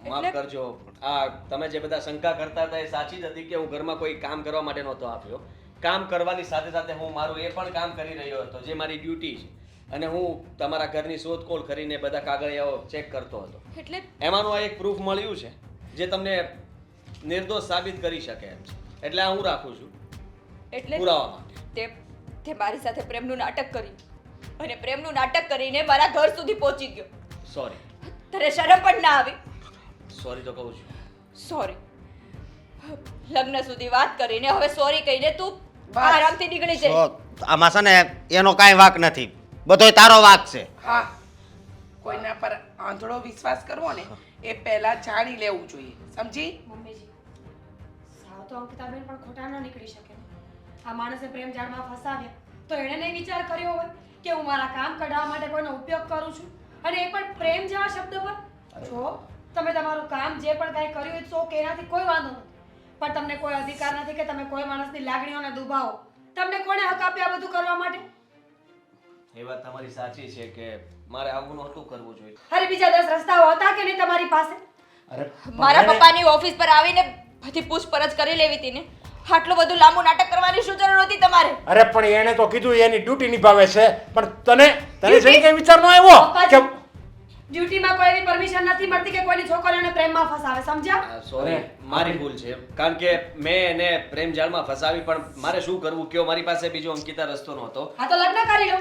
માફ એટલે? કરજો. આ તમે જે બધા શંકા કરતા હતા એ સાચી જ હતી કે હું ઘરમાં કોઈ કામ કરવા માટે નહોતો આવ્યો. કામ કરવાની સાથે સાથે હું મારું એ પણ કામ કરી રહ્યો હતો જે મારી ડ્યુટી છે. અને હું તમારા ઘરની શોધખોળ કરીને બધા કાગળિયાઓ ચેક કરતો હતો. એટલે એમાંનું આ એક પ્રૂફ મળ્યું છે જે તમને નિર્દોષ સાબિત કરી શકે એમ છે. એટલે આ હું રાખું છું એટલે પુરાવા માટે. તે મારી સાથે પ્રેમનું નાટક કર્યું અને પ્રેમનું નાટક કરીને મારા ઘર સુધી પહોંચી ગયો. સોરી તને શરમ પણ ના આવી? સોરી તો કહું છું. સોરી. લગ્ન સુધી વાત કરીને હવે સોરી કહીને તું બસ. આરામથી નીકળી જાય. તો આમાં છે ને એનો કાંઈ વાક નથી, બધોય તારો વાક છે. હા, કોઈના પર આંધળો વિશ્વાસ કરવો ને એ પહેલા જાણી લેવું જોઈએ. સમજી? મમ્મીજી, સાવ તો અંકિતાબેન પણ ખોટા ન નીકળી શકે ને. આ માણસે પ્રેમ જાળમાં ફસાવ્યા તો એણે નહીં વિચાર કર્યો હોય કે હું મારા કામ કઢાવવા માટે કોઈનો ઉપયોગ કરું છું, અને એ પણ પ્રેમ જેવા શબ્દ પર. જો તમે તમારું કામ જે પણ કાંઈ કર્યું હોય તો કે એનાથી કોઈ વાંધો નથી, પણ તમને કોઈ અધિકાર નથી કે તમે કોઈ માણસની લાગણીઓને દુભાવો. તમને કોણે હક આપ્યો આ બધું કરવા માટે? એ વાત તમારી સાચી છે કે મારે આવું નહોતું કરવું જોઈએ. અરે બીજા 10 રસ્તાઓ હતા કે નહીં તમારી પાસે? અરે મારા પપ્પાની ઓફિસ પર આવીને બધી પૂછપરછ કરી લેવી હતી ને. આટલું બધું લાંબુ નાટક કરવાની શું જરૂર હતી તમારે? અરે પણ એને તો કીધું એની ડ્યુટી નિભાવે છે, પણ તને જઈ કઈ વિચાર ન આવ્યો કે ડ્યુટીમાં કોઈ એવી પરમિશન નથી મળતી કે કોઈની છોકરીઓને પ્રેમમાં ફસાવે, સમજ્યા? સોરી, મારી ભૂલ છે. કારણ કે મેં એને પ્રેમ જાળમાં ફસાવી, પણ મારે શું કરવું કયો, મારી પાસે બીજો અંકિતા રસ્તો નહોતો. હા તો લગ્ન કરી લો.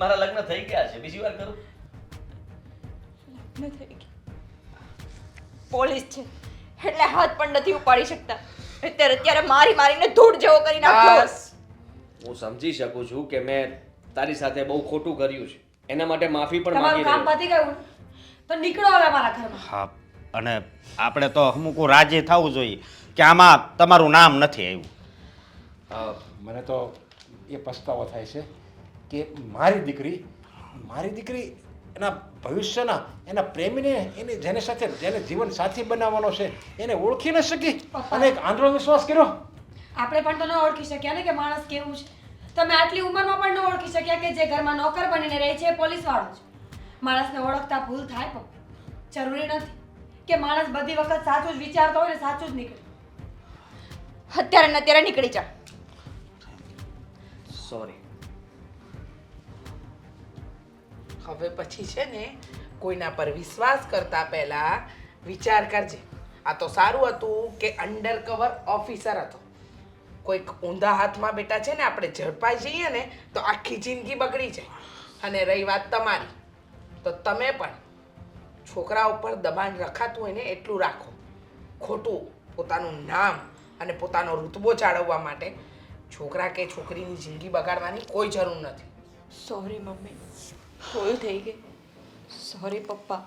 મારા લગ્ન થઈ ગયા છે, બીજી વાર કરું? લગ્ન થઈ ગયા. પોલીસ છે એટલે હાથ પણ નથી ઉપાડી શકતા. અત્યારે મારીને ધૂળ જેવો કરી નાખ્યો. બસ હું સમજી શકું છું કે મેં તારી સાથે બહુ ખોટું કર્યું છે, એના માટે માફી પણ તમારું માંગી કામ રહ્યો. પતી ગયું તો નીકળો હવે મારા ઘરમાં. હા, અને આપણે તો અમુક રાજી થવું જોઈએ કે આમાં તમારું નામ નથી આવ્યું. મને તો એ પસ્તાવો થાય છે કે મારી દીકરી એના ભવિષ્યના એના પ્રેમીને એને જેને સાથે જેને જીવન સાથી બનાવવાનો છે એને ઓળખી ન શકી અને એક આંધળો વિશ્વાસ કર્યો. આપણે પણ તો ન ઓળખી શક્યા ને કે માણસ કેવું છે. તમે આટલી ઉંમરમાં પણ ન ઓળખી શક્યા કે જે ઘરમાં નોકર બનીને રહે છે એ પોલીસવાળો છે. માણસને ઓળખતા ભૂલ થાય પણ જરૂરી નથી કે માણસ બધી વખત સાચું જ વિચારતો હોય ને સાચું જ નીકળે. અત્યારે નીકળી જા. સોરી. હવે પછી છે ને કોઈના પર વિશ્વાસ કરતા પહેલા વિચાર કરજે. આ તો સારું હતું કે અંડર કવર ઓફિસર હતો. કોઈક ઊંધા હાથમાં બેટા છે ને આપણે ઝડપાઈ જઈએ ને તો આખી જિંદગી બગડી જાય. અને રહી વાત તમારી, તો તમે પણ છોકરા ઉપર દબાણ રખાતું હોય ને એટલું રાખો. ખોટું પોતાનું નામ અને પોતાનો રૂતબો જાળવવા માટે છોકરા કે છોકરીની જિંદગી બગાડવાની કોઈ જરૂર નથી. સોરી મમ્મી, ભૂલ થઈ ગઈ. સોરી પપ્પા.